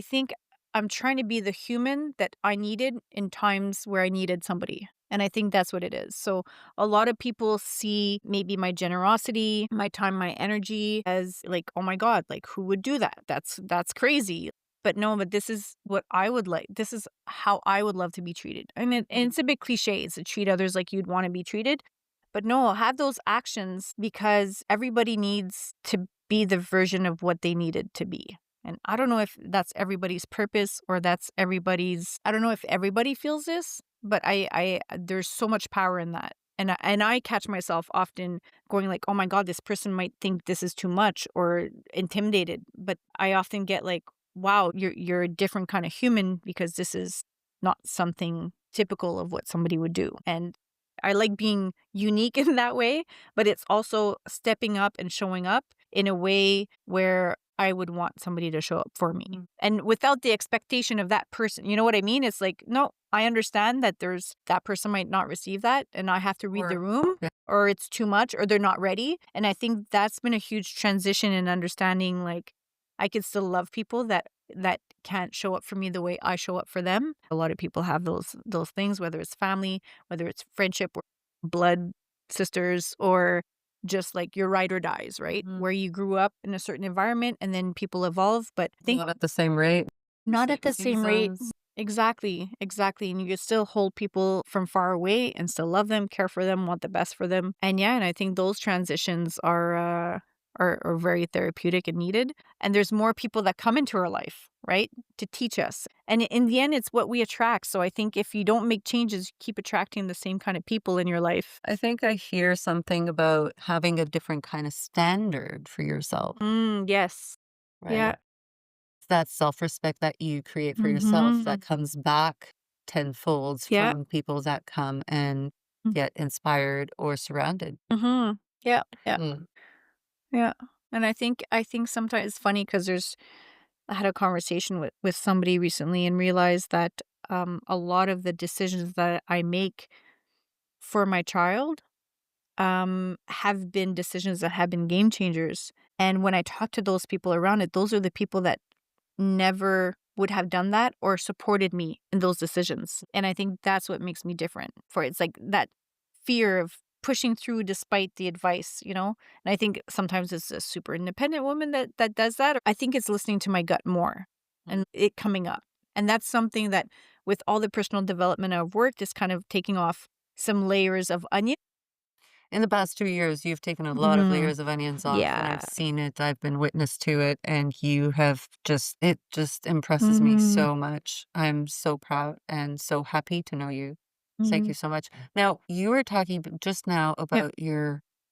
think I'm trying to be the human that I needed in times where I needed somebody. And I think that's what it is. So a lot of people see maybe my generosity, my time, my energy as like, oh my God, like, who would do that? That's crazy. But no, but this is what I would like. This is how I would love to be treated. And it's a bit cliche. It's to treat others like you'd want to be treated. But no, have those actions because everybody needs to be the version of what they needed to be. And I don't know if that's everybody's purpose or that's everybody's, I don't know if everybody feels this, but there's so much power in that. And I catch myself often going like, oh my God, this person might think this is too much or intimidated. But I often get like, wow, you're a different kind of human because this is not something typical of what somebody would do. And I like being unique in that way, but it's also stepping up and showing up in a way where I would want somebody to show up for me. And without the expectation of that person. You know what I mean? It's like, no, I understand that that person might not receive that and I have to read the room Yeah. or it's too much or they're not ready. And I think that's been a huge transition in understanding like I could still love people that can't show up for me the way I show up for them. A lot of people have those things, whether it's family, whether it's friendship or blood sisters or just like your ride or dies, right? Where you grew up in a certain environment and then people evolve, but I think Not at the same rate. not at the same rate. Seasons. Exactly, exactly. And you could still hold people from far away and still love them, care for them, want the best for them. And yeah, and I think those transitions are very therapeutic and needed. And there's more people that come into our life, right, to teach us. And in the end, it's what we attract. So I think if you don't make changes, you keep attracting the same kind of people in your life. I think I hear something about having a different kind of standard for yourself, Yes. Yeah. right? It's that self-respect that you create for yourself Mm-hmm. that comes back tenfold Yeah. from people that come and get inspired or surrounded. Mm-hmm. Yeah. Yeah. Mm. Yeah. And I think sometimes it's funny because I had a conversation with somebody recently and realized that a lot of the decisions that I make for my child have been decisions that have been game changers. And when I talk to those people around it, those are the people that never would have done that or supported me in those decisions. And I think that's what makes me different for it. It's like that fear of pushing through despite the advice, you know? And I think sometimes it's a super independent woman that does that. I think it's listening to my gut more and it coming up. And that's something that with all the personal development I've worked is kind of taking off some layers of onion. In the past 2 years, you've taken a lot of Mm, layers of onions off, and yeah. I've seen it, I've been witness to it, and you have just it just impresses me Mm, so much. I'm so proud and so happy to know you. Thank mhm. you so much. Now, you were talking just now Yeah. about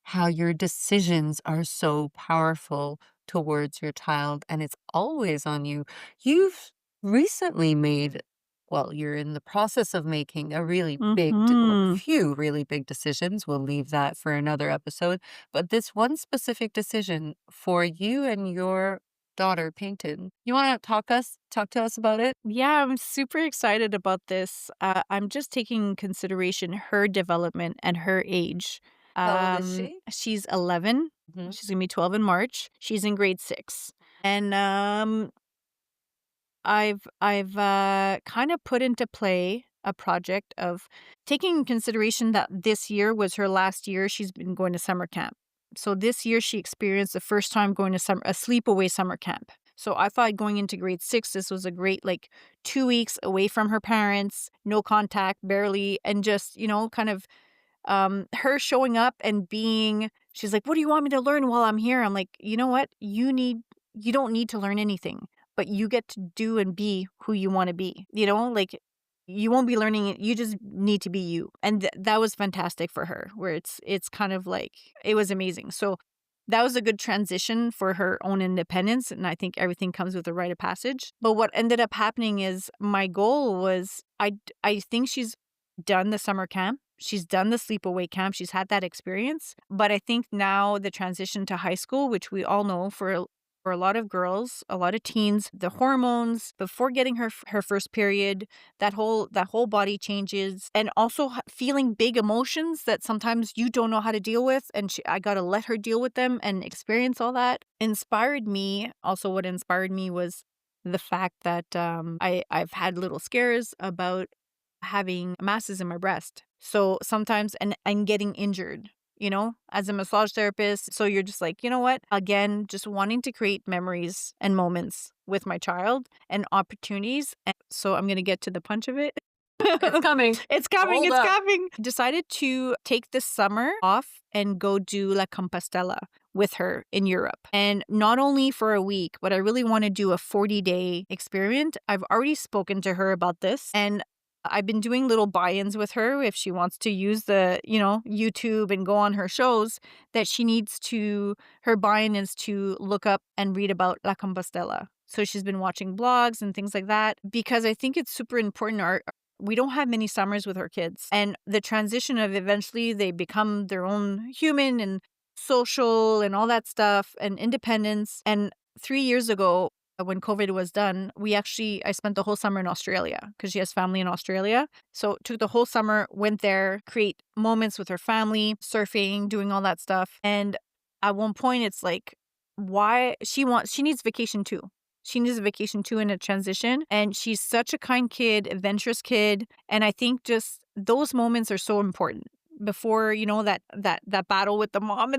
how your decisions are so powerful towards your child, and it's always on you. You've recently made well, you're in the process of making a really Mhm. few really big decisions. We'll leave that for another episode. But this one specific decision for you and your daughter, Peyton, you want to talk to us about it? Yeah, I'm super excited about this. I'm just taking in consideration her development and her age. How old is she? She's 11. Hmm. She's gonna be 12 in March. She's in grade 6. And I've kind of put into play a project of taking in consideration that this year was her last year she's been going to summer camp. So this year she experienced the first time going to a sleepaway summer camp. So I thought going into grade 6 this was a great like 2 weeks away from her parents, no contact, barely, and just, kind of her showing up and she's like, what do you want me to learn while I'm here? I'm like, you know what, you don't need to learn anything, but you get to do and be who you want to be, like you won't be learning it, you just need to be you. And that was fantastic for her, where it's kind of like it was amazing. So that was a good transition for her own independence, and I think everything comes with a rite of passage. But what ended up happening is my goal was I think she's done the summer camp. She's done the sleepaway camp. She's had that experience. But I think now the transition to high school, which we all know for a lot of girls, a lot of teens, the hormones before getting her first period, that whole body changes, and also feeling big emotions that sometimes you don't know how to deal with, and I got to let her deal with them and experience all that. Inspired me. Also, what inspired me was the fact that I've had little scares about having masses in my breast. So sometimes, and getting injured, as a massage therapist. So you're just like, you know what? Again, just wanting to create memories and moments with my child and opportunities. And so I'm going to get to the punch of it. It's coming. It's coming. Hold It's up. coming. Decided to take this summer off and go do La Compostela, with her in Europe. And not only for a week, but I really want to do a 40-day experiment. I've already spoken to her about this, and I've been doing little buy-ins with her if she wants to use the, YouTube and go on her shows, that she needs to, her buy-in is to look up and read about La Compostela. So she's been watching blogs and things like that, because I think it's super important. We don't have many summers with our kids, and the transition of eventually they become their own human and social and all that stuff and independence. And 3 years ago, when COVID was done, I spent the whole summer in Australia because she has family in Australia. So took the whole summer, went there, create moments with her family, surfing, doing all that stuff. And at one point it's like, why she needs vacation too. She needs a vacation too in a transition. And she's such a kind kid, adventurous kid. And I think just those moments are so important before, that battle with the mom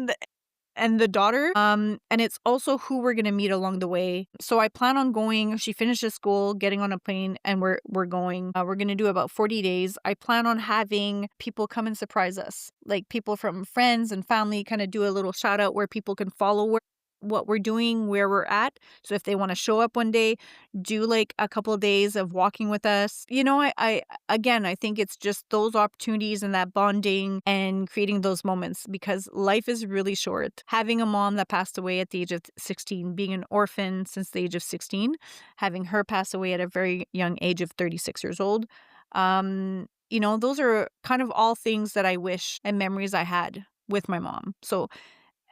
and the daughter. And it's also who we're going to meet along the way. So I plan on going. She finishes school, getting on a plane, and we're going. We're going to do about 40 days. I plan on having people come and surprise us, like people from friends and family, kind of do a little shout out where people can follow what we're doing, where we're at. So if they want to show up one day, do like a couple of days of walking with us. I think it's just those opportunities and that bonding and creating those moments, because life is really short. Having a mom that passed away at the age of 16, being an orphan since the age of 16, having her pass away at a very young age of 36 years old. Those are kind of all things that I wish and memories I had with my mom. So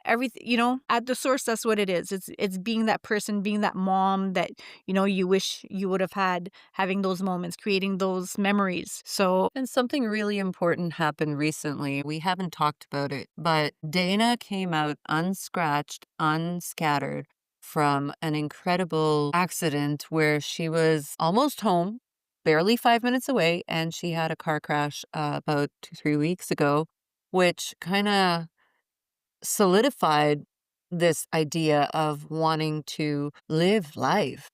everything, at the source, that's what it is. It's being that person, being that mom that you wish you would have had, having those moments, creating those memories. So And something really important happened recently. We haven't talked about it, but Daina came out unscratched, unscattered from an incredible accident where she was almost home, barely 5 minutes away, and she had a car crash about 3 weeks ago, which kind of solidified this idea of wanting to live life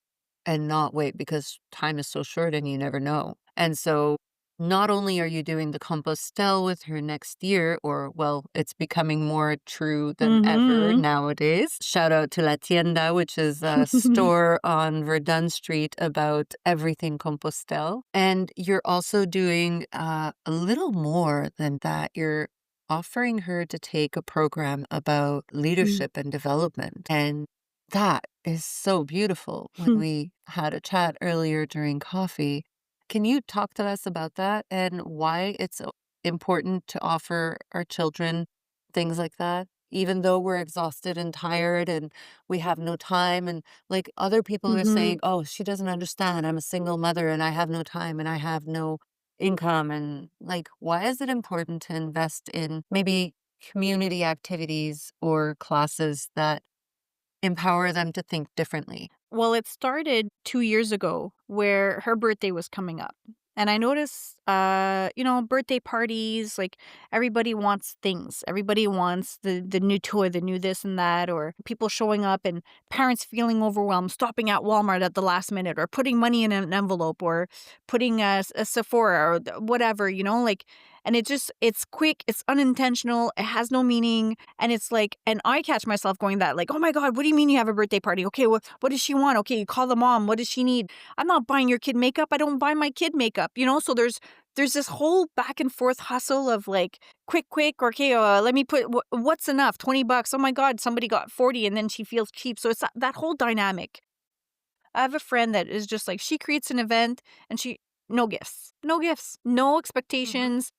and not wait, because time is so short and you never know. And so not only are you doing the compostel with her next year, or well, it's becoming more true than ever mm-hmm. nowadays. Shout out to La Tienda, which is a store on Verdun Street about everything compostel. And you're also doing a little more than that. You're offering her to take a program about leadership and development. And that is so beautiful. When we had a chat earlier during coffee, can you talk to us about that and why it's important to offer our children things like that? Even though we're exhausted and tired and we have no time, and like other people are mm-hmm. saying, oh, she doesn't understand. I'm a single mother and I have no time and I have no income. And like, why is it important to invest in maybe community activities or classes that empower them to think differently? Well, it started 2 years ago where her birthday was coming up. And I noticed, birthday parties, like everybody wants things. Everybody wants the new toy, the new this and that, or people showing up and parents feeling overwhelmed, stopping at Walmart at the last minute, or putting money in an envelope, or putting a Sephora or whatever, and it's quick, it's unintentional, it has no meaning. And it's like, and I catch myself going that, like, oh my God, what do you mean you have a birthday party? Okay, what does she want? Okay, you call the mom. What does she need? I'm not buying your kid makeup. I don't buy my kid makeup, So there's this whole back and forth hustle of like, quick, okay, let me put, what's enough? $20. Oh my God, somebody got 40 and then she feels cheap. So it's that whole dynamic. I have a friend that is just like, she creates an event and no gifts, no expectations,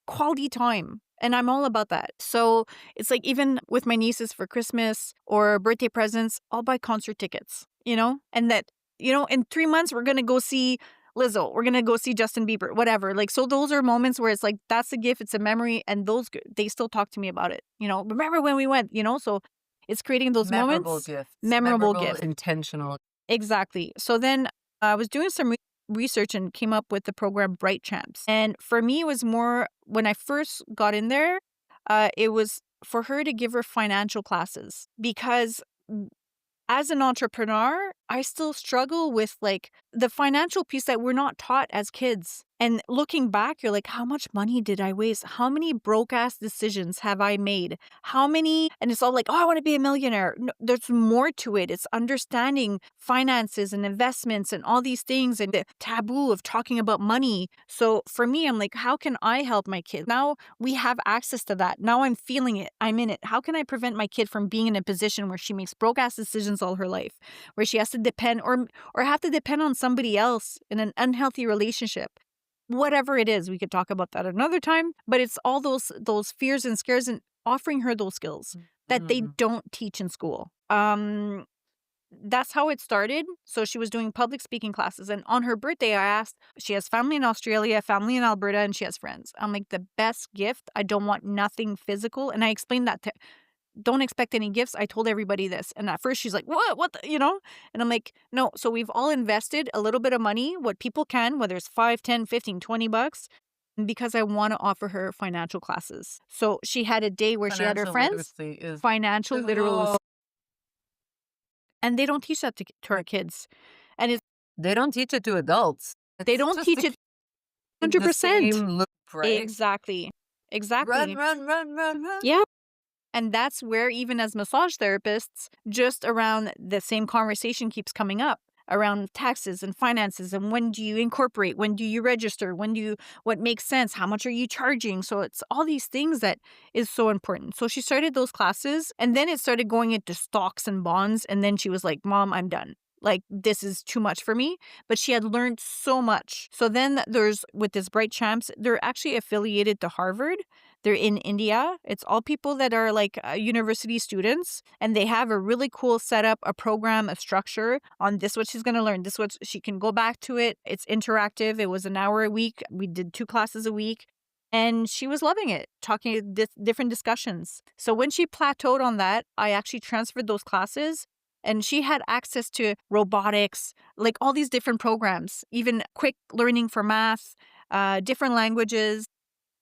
quality time. And I'm all about that. So it's like, even with my nieces for Christmas or birthday presents, I'll buy concert tickets, and that, in 3 months, we're going to go see Lizzo. We're going to go see Justin Bieber, whatever. Like, so those are moments where it's like, that's a gift. It's a memory. And they still talk to me about it. Remember when we went, so it's creating those Memorable moments, gifts, memorable memorable, gifts. intentional. Exactly. So then I was doing some research and came up with the program Bright Champs. And for me, it was more, when I first got in there, it was for her to give her financial classes, because as an entrepreneur, I still struggle with like the financial piece that we're not taught as kids. And looking back, you're like, how much money did I waste? How many broke ass decisions have I made? How many? And it's all like, oh, I want to be a millionaire. No, there's more to it. It's understanding finances and investments and all these things and the taboo of talking about money. So for me, I'm like, how can I help my kids? Now we have access to that. Now I'm feeling it. I'm in it. How can I prevent my kid from being in a position where she makes broke ass decisions all her life, where she has to depend or have to depend on somebody else in an unhealthy relationship? Whatever it is, we could talk about that another time, but it's all those fears and scares and offering her those skills that they don't teach in school. That's how it started. So she was doing public speaking classes, and on her birthday I asked, she has family in Australia, family in Alberta, and she has friends. I'm like, the best gift, I don't want nothing physical, and I explained that to don't expect any gifts. I told everybody this. And at first she's like, what, And I'm like, no. So we've all invested a little bit of money, what people can, whether it's 5, 10, 15, 20 bucks, because I want to offer her financial classes. So she had a day where she had her friends. Financial literacy. And they don't teach that to our kids. And they don't teach it to adults. They don't teach it 100%. Loop, right? Exactly. Run. Yeah. And that's where, even as massage therapists, just around the same conversation keeps coming up around taxes and finances. And when do you incorporate? When do you register? What makes sense? How much are you charging? So it's all these things that is so important. So she started those classes, and then it started going into stocks and bonds. And then she was like, Mom, I'm done. Like, this is too much for me. But she had learned so much. So then there's, with this Bright Champs, they're actually affiliated to Harvard. They're in India. It's all people that are like university students, and they have a really cool setup, a program, a structure on this, what she's going to learn. This, what she can go back to it. It's interactive. It was an hour a week. We did 2 classes a week. And she was loving it, talking different discussions. So when she plateaued on that, I actually transferred those classes. And she had access to robotics, like all these different programs, even quick learning for math, different languages.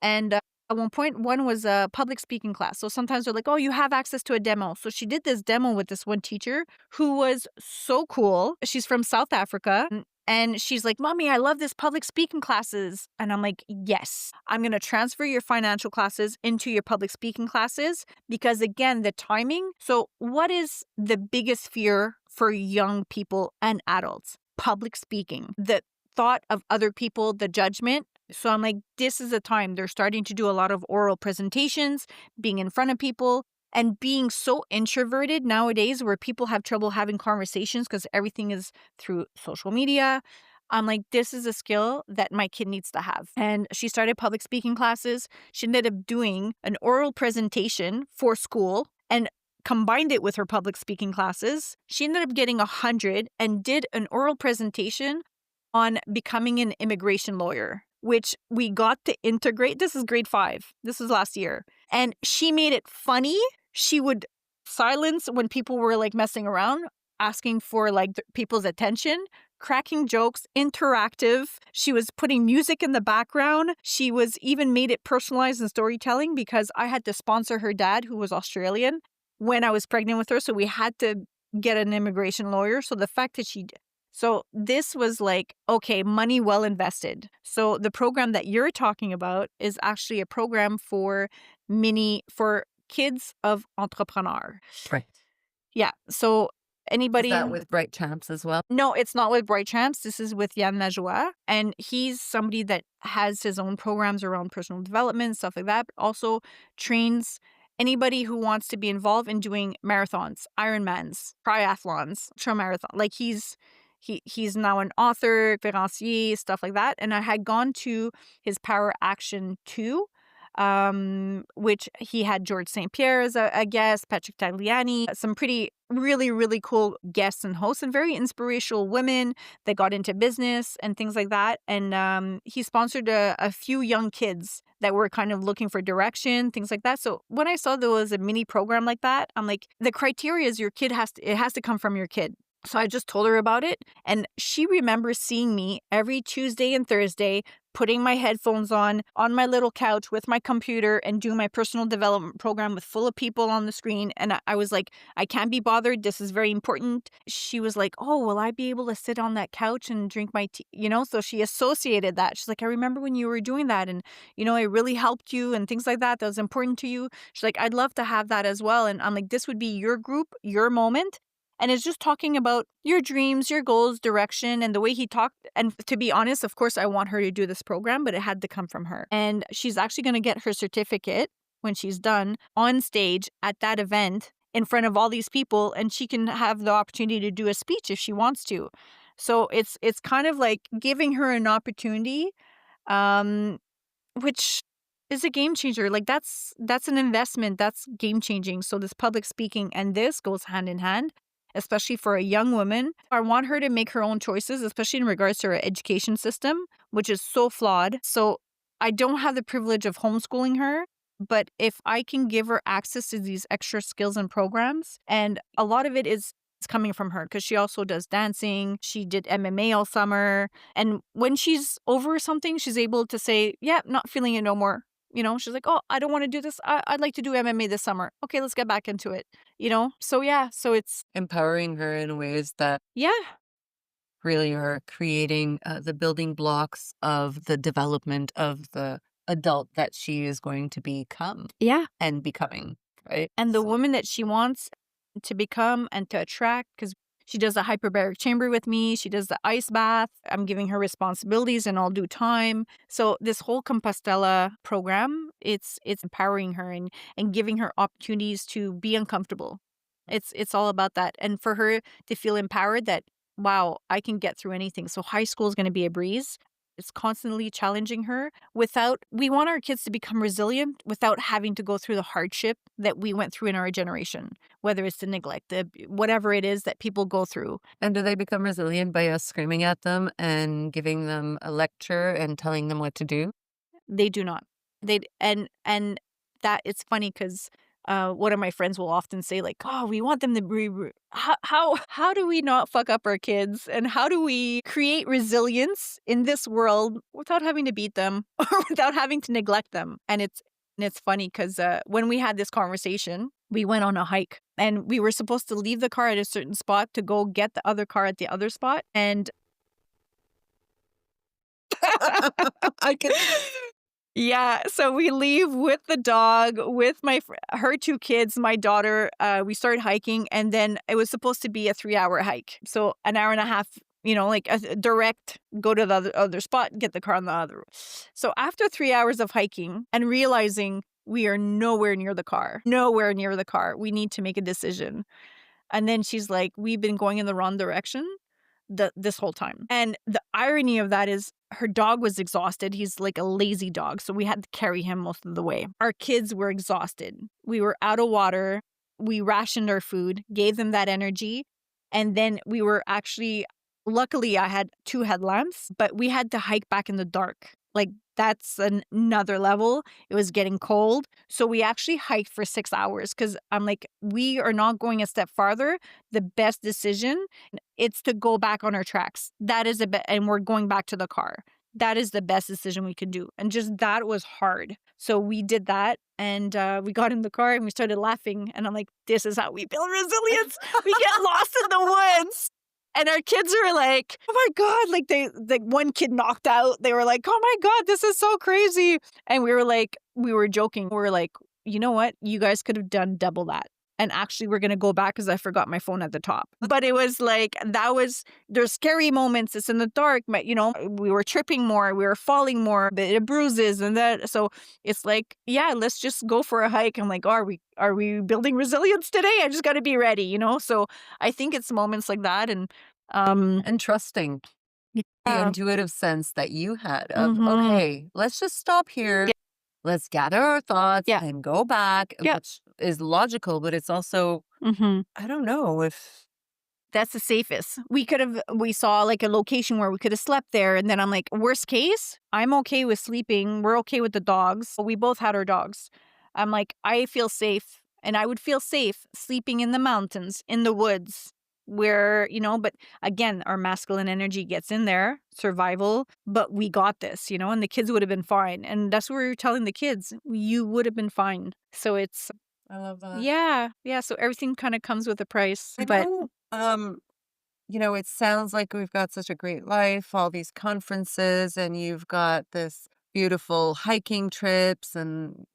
And at one point, one was a public speaking class. So sometimes they're like, oh, you have access to a demo. So she did this demo with this one teacher who was so cool. She's from South Africa. And she's like, Mommy, I love this public speaking classes. And I'm like, yes, I'm going to transfer your financial classes into your public speaking classes because, again, the timing. So what is the biggest fear for young people and adults? Public speaking, the thought of other people, the judgment. So I'm like, this is a time they're starting to do a lot of oral presentations, being in front of people. And being so introverted nowadays where people have trouble having conversations because everything is through social media. I'm like, this is a skill that my kid needs to have. And she started public speaking classes. She ended up doing an oral presentation for school and combined it with her public speaking classes. She ended up getting 100 and did an oral presentation on becoming an immigration lawyer, which we got to integrate. This is grade 5. This was last year. And she made it funny. She would silence when people were like messing around, asking for like people's attention, cracking jokes, interactive. She was putting music in the background. She was even made it personalized in storytelling because I had to sponsor her dad, who was Australian, when I was pregnant with her. So we had to get an immigration lawyer. So the fact that so this was like, okay, money well invested. So the program that you're talking about is actually a program for kids of entrepreneurs. Right. Yeah. So anybody... Is that with Bright Champs as well? No, it's not with Bright Champs. This is with Yann Lajoie. And he's somebody that has his own programs around personal development, stuff like that, but also trains anybody who wants to be involved in doing marathons, Ironmans, triathlons, ultramarathon. Like he's now an author, conférencier, stuff like that. And I had gone to his Power Action 2, which he had George St. Pierre as a guest, Patrick Tagliani, some pretty really, really cool guests and hosts, and very inspirational women that got into business and things like that. And he sponsored a few young kids that were kind of looking for direction, things like that. So when I saw there was a mini program like that, I'm like, the criteria is it has to come from your kid. So I just told her about it, and she remembers seeing me every Tuesday and Thursday putting my headphones on my little couch with my computer and doing my personal development program with full of people on the screen. And I was like, I can't be bothered. This is very important. She was like, oh, will I be able to sit on that couch and drink my tea? So she associated that. She's like, I remember when you were doing that and, it really helped you and things like that. That was important to you. She's like, I'd love to have that as well. And I'm like, this would be your group, your moment. And it's just talking about your dreams, your goals, direction, and the way he talked. And to be honest, of course, I want her to do this program, but it had to come from her. And she's actually going to get her certificate when she's done on stage at that event in front of all these people. And she can have the opportunity to do a speech if she wants to. So it's kind of like giving her an opportunity, which is a game changer. Like that's an investment. That's game changing. So this public speaking and this goes hand in hand, especially for a young woman. I want her to make her own choices, especially in regards to her education system, which is so flawed. So I don't have the privilege of homeschooling her, but if I can give her access to these extra skills and programs, and a lot of it's coming from her because she also does dancing. She did MMA all summer. And when she's over something, she's able to say, yeah, not feeling it no more. She's like, oh, I don't want to do this. I'd like to do MMA this summer. Okay, let's get back into it. So yeah, so it's Empowering her in ways that yeah, really are creating the building blocks of the development of the adult that she is going to become yeah. and becoming, right? And the So, woman that she wants to become and to attract, because she does the hyperbaric chamber with me. She does the ice bath. I'm giving her responsibilities in all due time. So this whole Compostela program, it's empowering her and giving her opportunities to be uncomfortable. It's all about that. And for her to feel empowered that, wow, I can get through anything. So high school is going to be a breeze. It's constantly challenging her we want our kids to become resilient without having to go through the hardship that we went through in our generation, whether it's the neglect, whatever it is that people go through. and do they become resilient by us screaming at them and giving them a lecture and telling them what to do? They do not. And that it's funny because one of my friends will often say like, "Oh, we want them to be how do we not fuck up our kids and how do we create resilience in this world without having to beat them or without having to neglect them?" And it's funny because when we had this conversation, we went on a hike and we were supposed to leave the car at a certain spot to go get the other car at the other spot, and I can. yeah, so we leave with the dog, with her two kids, my daughter. We start hiking, and then it was supposed to be a 3-hour hike. So an hour and a half, like a direct, go to the other spot, get the car on the other. So after 3 hours of hiking and realizing we are nowhere near the car, we need to make a decision. And then she's like, we've been going in the wrong direction this whole time. And the irony of that is her dog was exhausted. He's like a lazy dog, so we had to carry him most of the way. Our kids were exhausted. We were out of water. We rationed our food, gave them that energy. And then we were luckily I had 2 headlamps, but we had to hike back in the dark. Like that's another level. It was getting cold. So we actually hiked for 6 hours because I'm like, we are not going a step farther. The best decision, it's to go back on our tracks. That is and we're going back to the car. That is the best decision we could do. And just that was hard. So we did that and we got in the car and we started laughing. And I'm like, this is how we build resilience. We get lost in the woods. And our kids were like, oh my God, like one kid knocked out. They were like, oh my God, this is so crazy. And we were joking. We were like, you know what? You guys could have done double that. And actually, we're going to go back because I forgot my phone at the top. But it was like, there's scary moments. It's in the dark. But, we were tripping more. We were falling more. The bruises and that. So it's like, yeah, let's just go for a hike. I'm like, oh, are we building resilience today? I just got to be ready, So I think it's moments like that. And trusting the Yeah. intuitive sense that you had of, Mhm. okay, let's just stop here. Let's gather our thoughts Yeah. and go back, Yeah. which is logical, but it's also, Mhm. I don't know if That's the safest. We saw like a location where we could have slept there. And then I'm like, worst case, I'm okay with sleeping. We're okay with the dogs. We both had our dogs. I'm like, I feel safe. And I would feel safe sleeping in the mountains, in the woods, where, but again, our masculine energy gets in there, survival, but we got this, and the kids would have been fine. And that's what we were telling the kids, you would have been fine. So it's, I love that. yeah, yeah. So everything kind of comes with a price, I but know, it sounds like we've got such a great life, all these conferences, and you've got this beautiful hiking trips, and,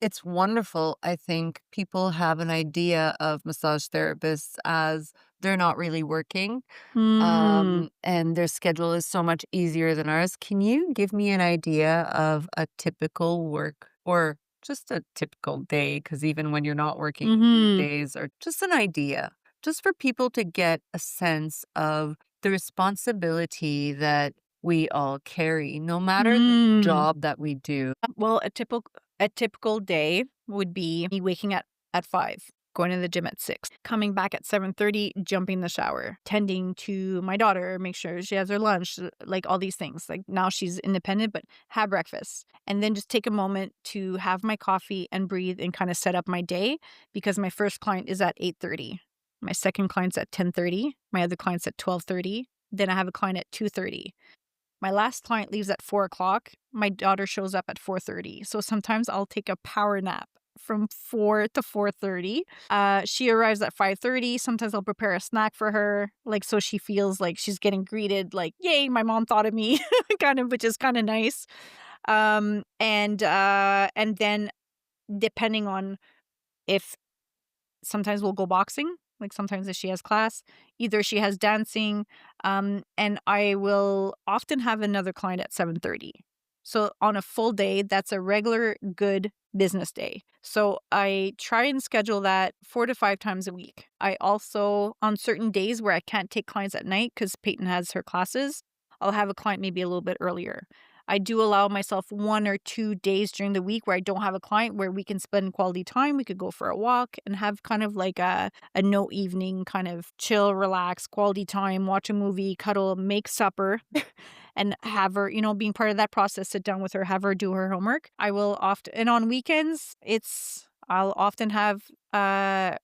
it's wonderful. I think people have an idea of massage therapists as they're not really working, mm, and their schedule is so much easier than ours. Can you give me an idea of a typical work or just a typical day? Because even when you're not working, mm-hmm, days or just an idea, just for people to get a sense of the responsibility that we all carry, no matter the mm. job that we do. Well, a typical day would be me waking at 5, going to the gym at 6, coming back at 7:30, jumping the shower, tending to my daughter, make sure she has her lunch, like all these things. Like now she's independent, but have breakfast. And then just take a moment to have my coffee and breathe and kind of set up my day because my first client is at 8:30. My second client's at 10:30. My other client's at 12:30. Then I have a client at 2:30. My last client leaves at 4 o'clock. My daughter shows up at 4:30. So sometimes I'll take a power nap from 4 to 4:30. She arrives at 5:30. Sometimes I'll prepare a snack for her, like so she feels like she's getting greeted, like "Yay, my mom thought of me," kind of, which is kind of nice. And then depending on if sometimes we'll go boxing, like sometimes if she has class, either she has dancing, and I will often have another client at 7:30. So on a full day, that's a regular good business day. So I try and schedule that 4 to 5 times a week. I also, on certain days where I can't take clients at night because Peyton has her classes, I'll have a client maybe a little bit earlier. I do allow myself 1 or 2 days during the week where I don't have a client where we can spend quality time. We could go for a walk and have kind of like a no evening kind of chill, relax, quality time, watch a movie, cuddle, make supper, and have her, being part of that process, sit down with her, have her do her homework. I will often, and on weekends, I'll often have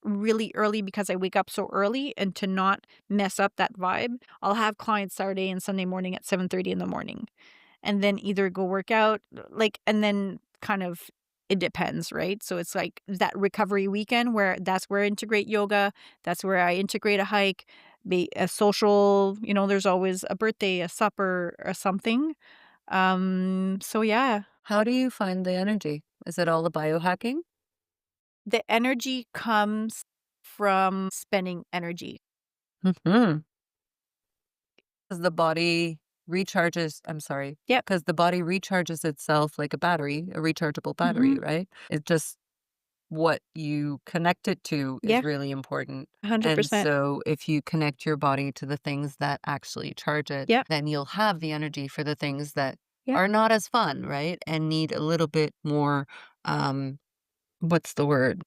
really early because I wake up so early and to not mess up that vibe. I'll have clients Saturday and Sunday morning at 7:30 in the morning and then either go work out, like, and then kind of it depends, right? So it's like that recovery weekend where that's where I integrate yoga, that's where I integrate a hike, be a social, there's always a birthday, a supper, or something. So yeah, How do you find the energy? Is it all the biohacking? the energy comes from spending energy. Mhm. 'Cause the body recharges I'm sorry, Yep. because the body recharges itself like a battery, a rechargeable battery, Mm-hmm. right? It's just what you connect it to is Yeah, really important, and 100%. so if you connect your body to the things that actually charge it, Yep. then you'll have the energy for the things that Yep. are not as fun, right? And need a little bit more, um, what's the word?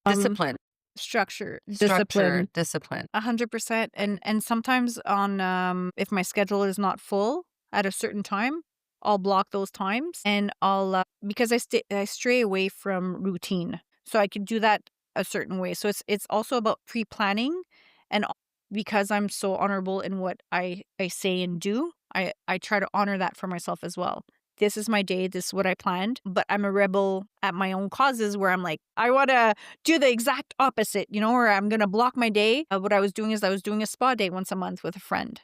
Um, Discipline, Structure, structure, discipline. discipline. 100%. And sometimes on if my schedule is not full at a certain time, I'll block those times and I'll because I stray away from routine. So I could do that a certain way. So it's also about pre-planning and because I'm so honorable in what I say and do, I try to honor that for myself as well. This is my day, this is what I planned, but I'm a rebel at my own causes where I'm like, I want to do the exact opposite, or I'm going to block my day. What I was doing is I was doing a spa day once a month with a friend,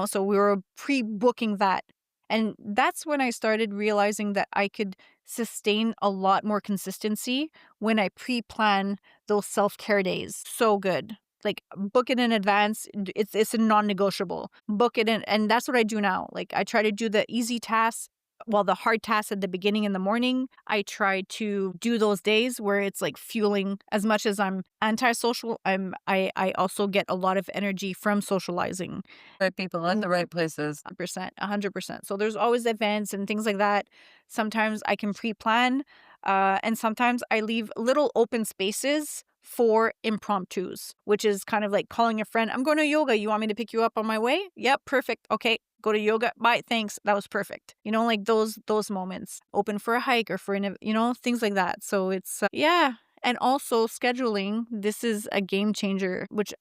so we were pre-booking that. And that's when I started realizing that I could sustain a lot more consistency when I pre-plan those self-care days. So good. Like book it in advance. It's a non-negotiable. Book it in, and that's what I do now. Like I try to do the easy tasks well, the hard tasks at the beginning in the morning, I try to do those days where it's like fueling. As much as I'm antisocial, I also get a lot of energy from socializing. Right people in the right places. 100%, 100%. So there's always events and things like that. Sometimes I can pre-plan, and sometimes I leave little open spaces for impromptus, which is kind of like calling a friend. I'm going to yoga. You want me to pick you up on my way? Yep, perfect. Okay, go to yoga. Bye, thanks. That was perfect. Like those moments. Open for a hike or for things like that. So it's yeah. And also scheduling. This is a game changer, which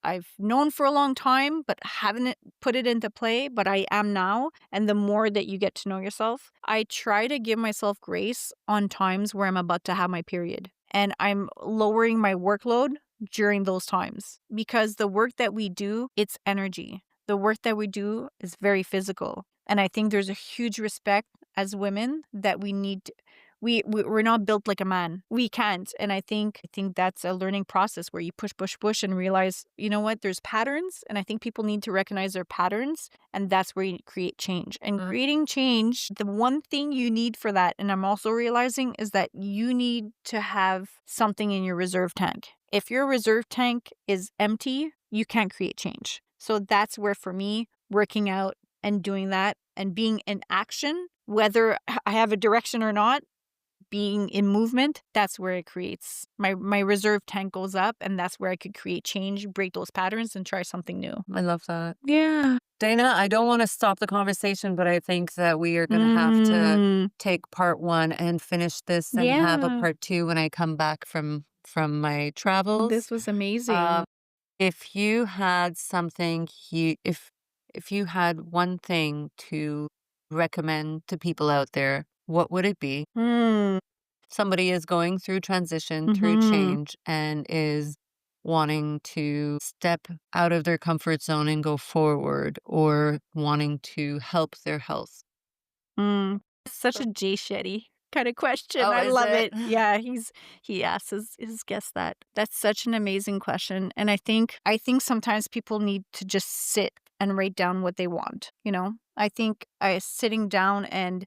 I've known for a long time, but haven't put it into play, but I am now. And the more that you get to know yourself, I try to give myself grace on times where I'm about to have my period. And I'm lowering my workload during those times because the work that we do, it's energy. The work that we do is very physical. And I think there's a huge respect as women that we need to, we're not built like a man. We can't. And I think that's a learning process where you push and realize, you know what, there's patterns. And I think people need to recognize their patterns. And that's where you create change. And creating change, the one thing you need for that, and I'm also realizing, is that you need to have something in your reserve tank. If your reserve tank is empty, you can't create change. So that's where, for me, working out and doing that and being in action, whether I have a direction or not, being in movement, that's where it creates my reserve tank goes up, and that's where I could create change, break those patterns, and try something new. I love that. Yeah. Dana, I don't want to stop the conversation, but I think that we are going to have to take part one and finish this and have a Yeah. part two when I come back from my travels. This was amazing. If you had something if you had one thing to recommend to people out there, what would it be? Mm. Somebody is going through transition, through change, and is wanting to step out of their comfort zone and go forward, or wanting to help their health. Such a Jay Shetty kind of question. Oh, I is love it? it. Yeah, he asks his guests that. That's such an amazing question. And I think sometimes people need to just sit and write down what they want, you know? I think sitting down, and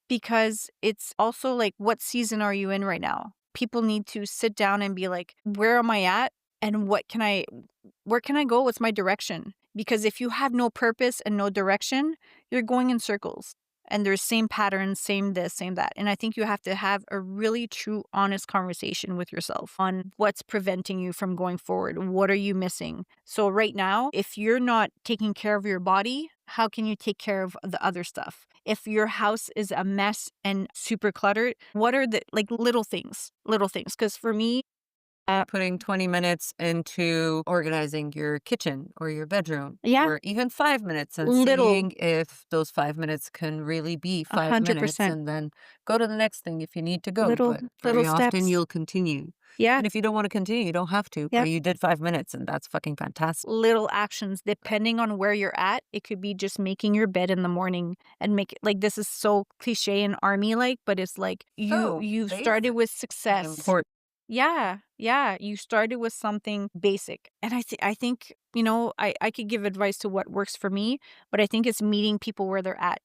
because it's also like, what season are you in right now? People need to sit down and be like, where am I at? And where can I go? What's my direction? Because if you have no purpose and no direction, you're going in circles. And there's same patterns, same this, same that. And I think you have to have a really true, honest conversation with yourself on what's preventing you from going forward. What are you missing? So right now, if you're not taking care of your body, how can you take care of the other stuff? If your house is a mess and super cluttered, what are the like little things? Little things. Because for me, Putting 20 minutes into organizing your kitchen or your bedroom, yeah, or even 5 minutes, and little, seeing if those 5 minutes can really be a 5 minutes, 100%, and then go to the next thing if you need to go. little, But little very often steps. you'll continue. Yeah, And if you don't want to continue, you don't have to, yeah. but you did 5 minutes, and that's fucking fantastic. Little actions depending on where you're at. It could be just making your bed in the morning and make it like, this is so cliche and army like, but it's like So you started basic with and success. important. Yeah, yeah, you started with something basic. And I think, I could give advice to what works for me, but I think it's meeting people where they're at.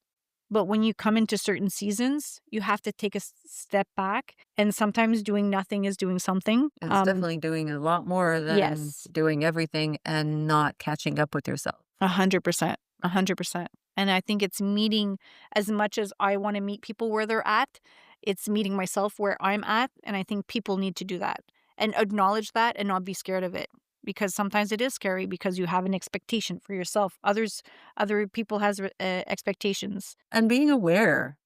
But when you come into certain seasons, you have to take a step back, and sometimes doing nothing is doing something. It's definitely doing a lot more than Yes. doing everything and not catching up with yourself. 100%. 100%. And I think it's meeting, as much as I want to meet people where they're at, it's meeting myself where I'm at. And I think people need to do that and acknowledge that and not be scared of it. Because sometimes it is scary because you have an expectation for yourself. Other people has expectations. And being aware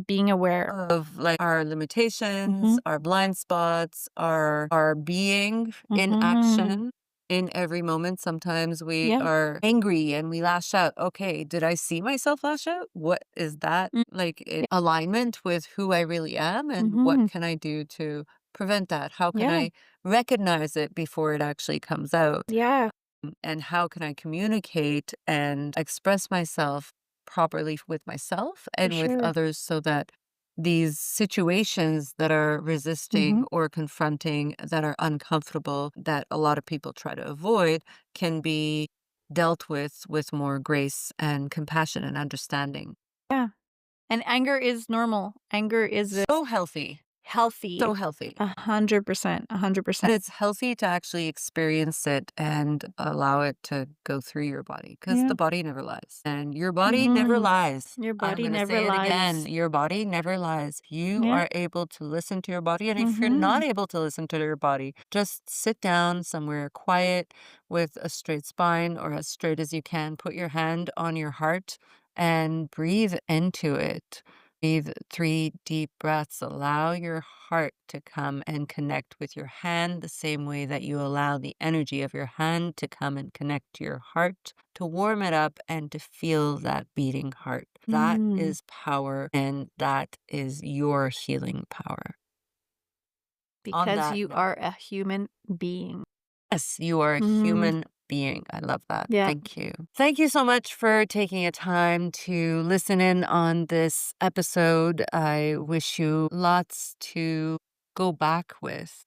Being aware. of like our limitations, Mhm. our blind spots, our being in Mhm. action in every moment. Sometimes we Yeah. are angry and we lash out. Okay, did I see myself lash out? What is that Mm. like in Yeah. alignment with who I really am? And what Mhm. can I do to prevent that? How can Yeah. I recognize it before it actually comes out? Yeah. And how can I communicate and express myself properly with myself For and with sure. others, so that these situations that are resisting Mhm. or confronting, that are uncomfortable, that a lot of people try to avoid, can be dealt with more grace and compassion and understanding. Yeah. And anger is normal. Anger is So healthy, healthy. so healthy. 100%. And 100%. it's healthy to actually experience it and allow it to go through your body, because Yeah. the body never lies. And your body never Mhm. lies. Your I'm body going to never say it again. lies. Your body never lies. You Yeah. are able to listen to your body. And if you're Mhm. not able to listen to your body, just sit down somewhere quiet with a straight spine, or as straight as you can. Put your hand on your heart and breathe into it. Breathe 3 deep breaths. Allow your heart to come and connect with your hand the same way that you allow the energy of your hand to come and connect to your heart, to warm it up and to feel that beating heart. That Mm, is power, and that is your healing power. On because that you note, are a human being. yes, you are a Mm, human being. I love that. yeah. Thank you. Thank you so much for taking a time to listen in on this episode. I wish you lots to go back with,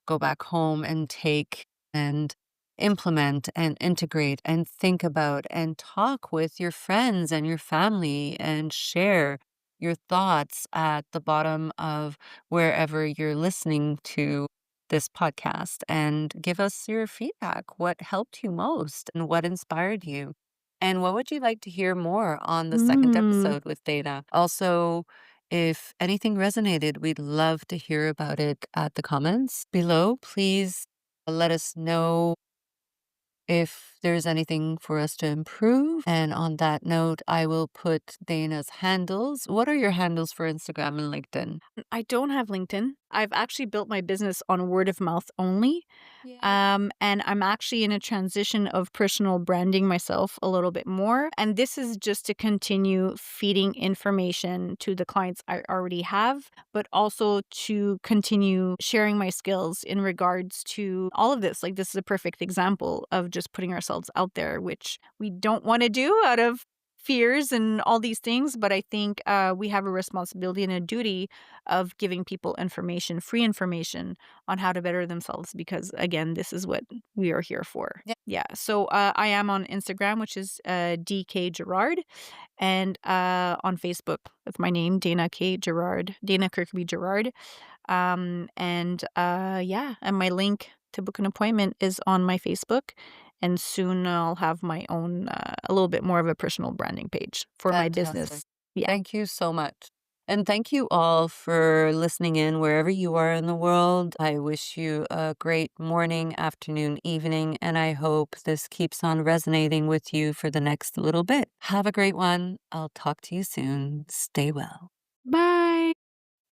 go back home and take and implement and integrate and think about and talk with your friends and your family and share your thoughts at the bottom of wherever you're listening to this podcast and give us your feedback. What helped you most and what inspired you? And what would you like to hear more on the second Mm. episode with Dana? Also, if anything resonated, we'd love to hear about it at the comments below. Please let us know if there's anything for us to improve. And on that note, I will put Dana's handles. What are your handles for Instagram and LinkedIn? I don't have LinkedIn. I've actually built my business on word of mouth only. Yay. And I'm actually in a transition of personal branding myself a little bit more. And this is just to continue feeding information to the clients I already have, but also to continue sharing my skills in regards to all of this. Like, this is a perfect example of just putting ourselves out there, which we don't want to do out of fears and all these things. But I think we have a responsibility and a duty of giving people information, free information on how to better themselves because again, this is what we are here for. Yeah. Yeah. So I am on Instagram, which is DK Girard, and on Facebook with my name, Dana K. Girard, Dana Kirkby Girard. And yeah, and my link to book an appointment is on my Facebook. And soon I'll have my own, a little bit more of a personal branding page for my Fantastic. business. Yeah. Thank you so much. And thank you all for listening in wherever you are in the world. I wish you a great morning, afternoon, evening, and I hope this keeps on resonating with you for the next little bit. Have a great one. I'll talk to you soon. Stay well. Bye.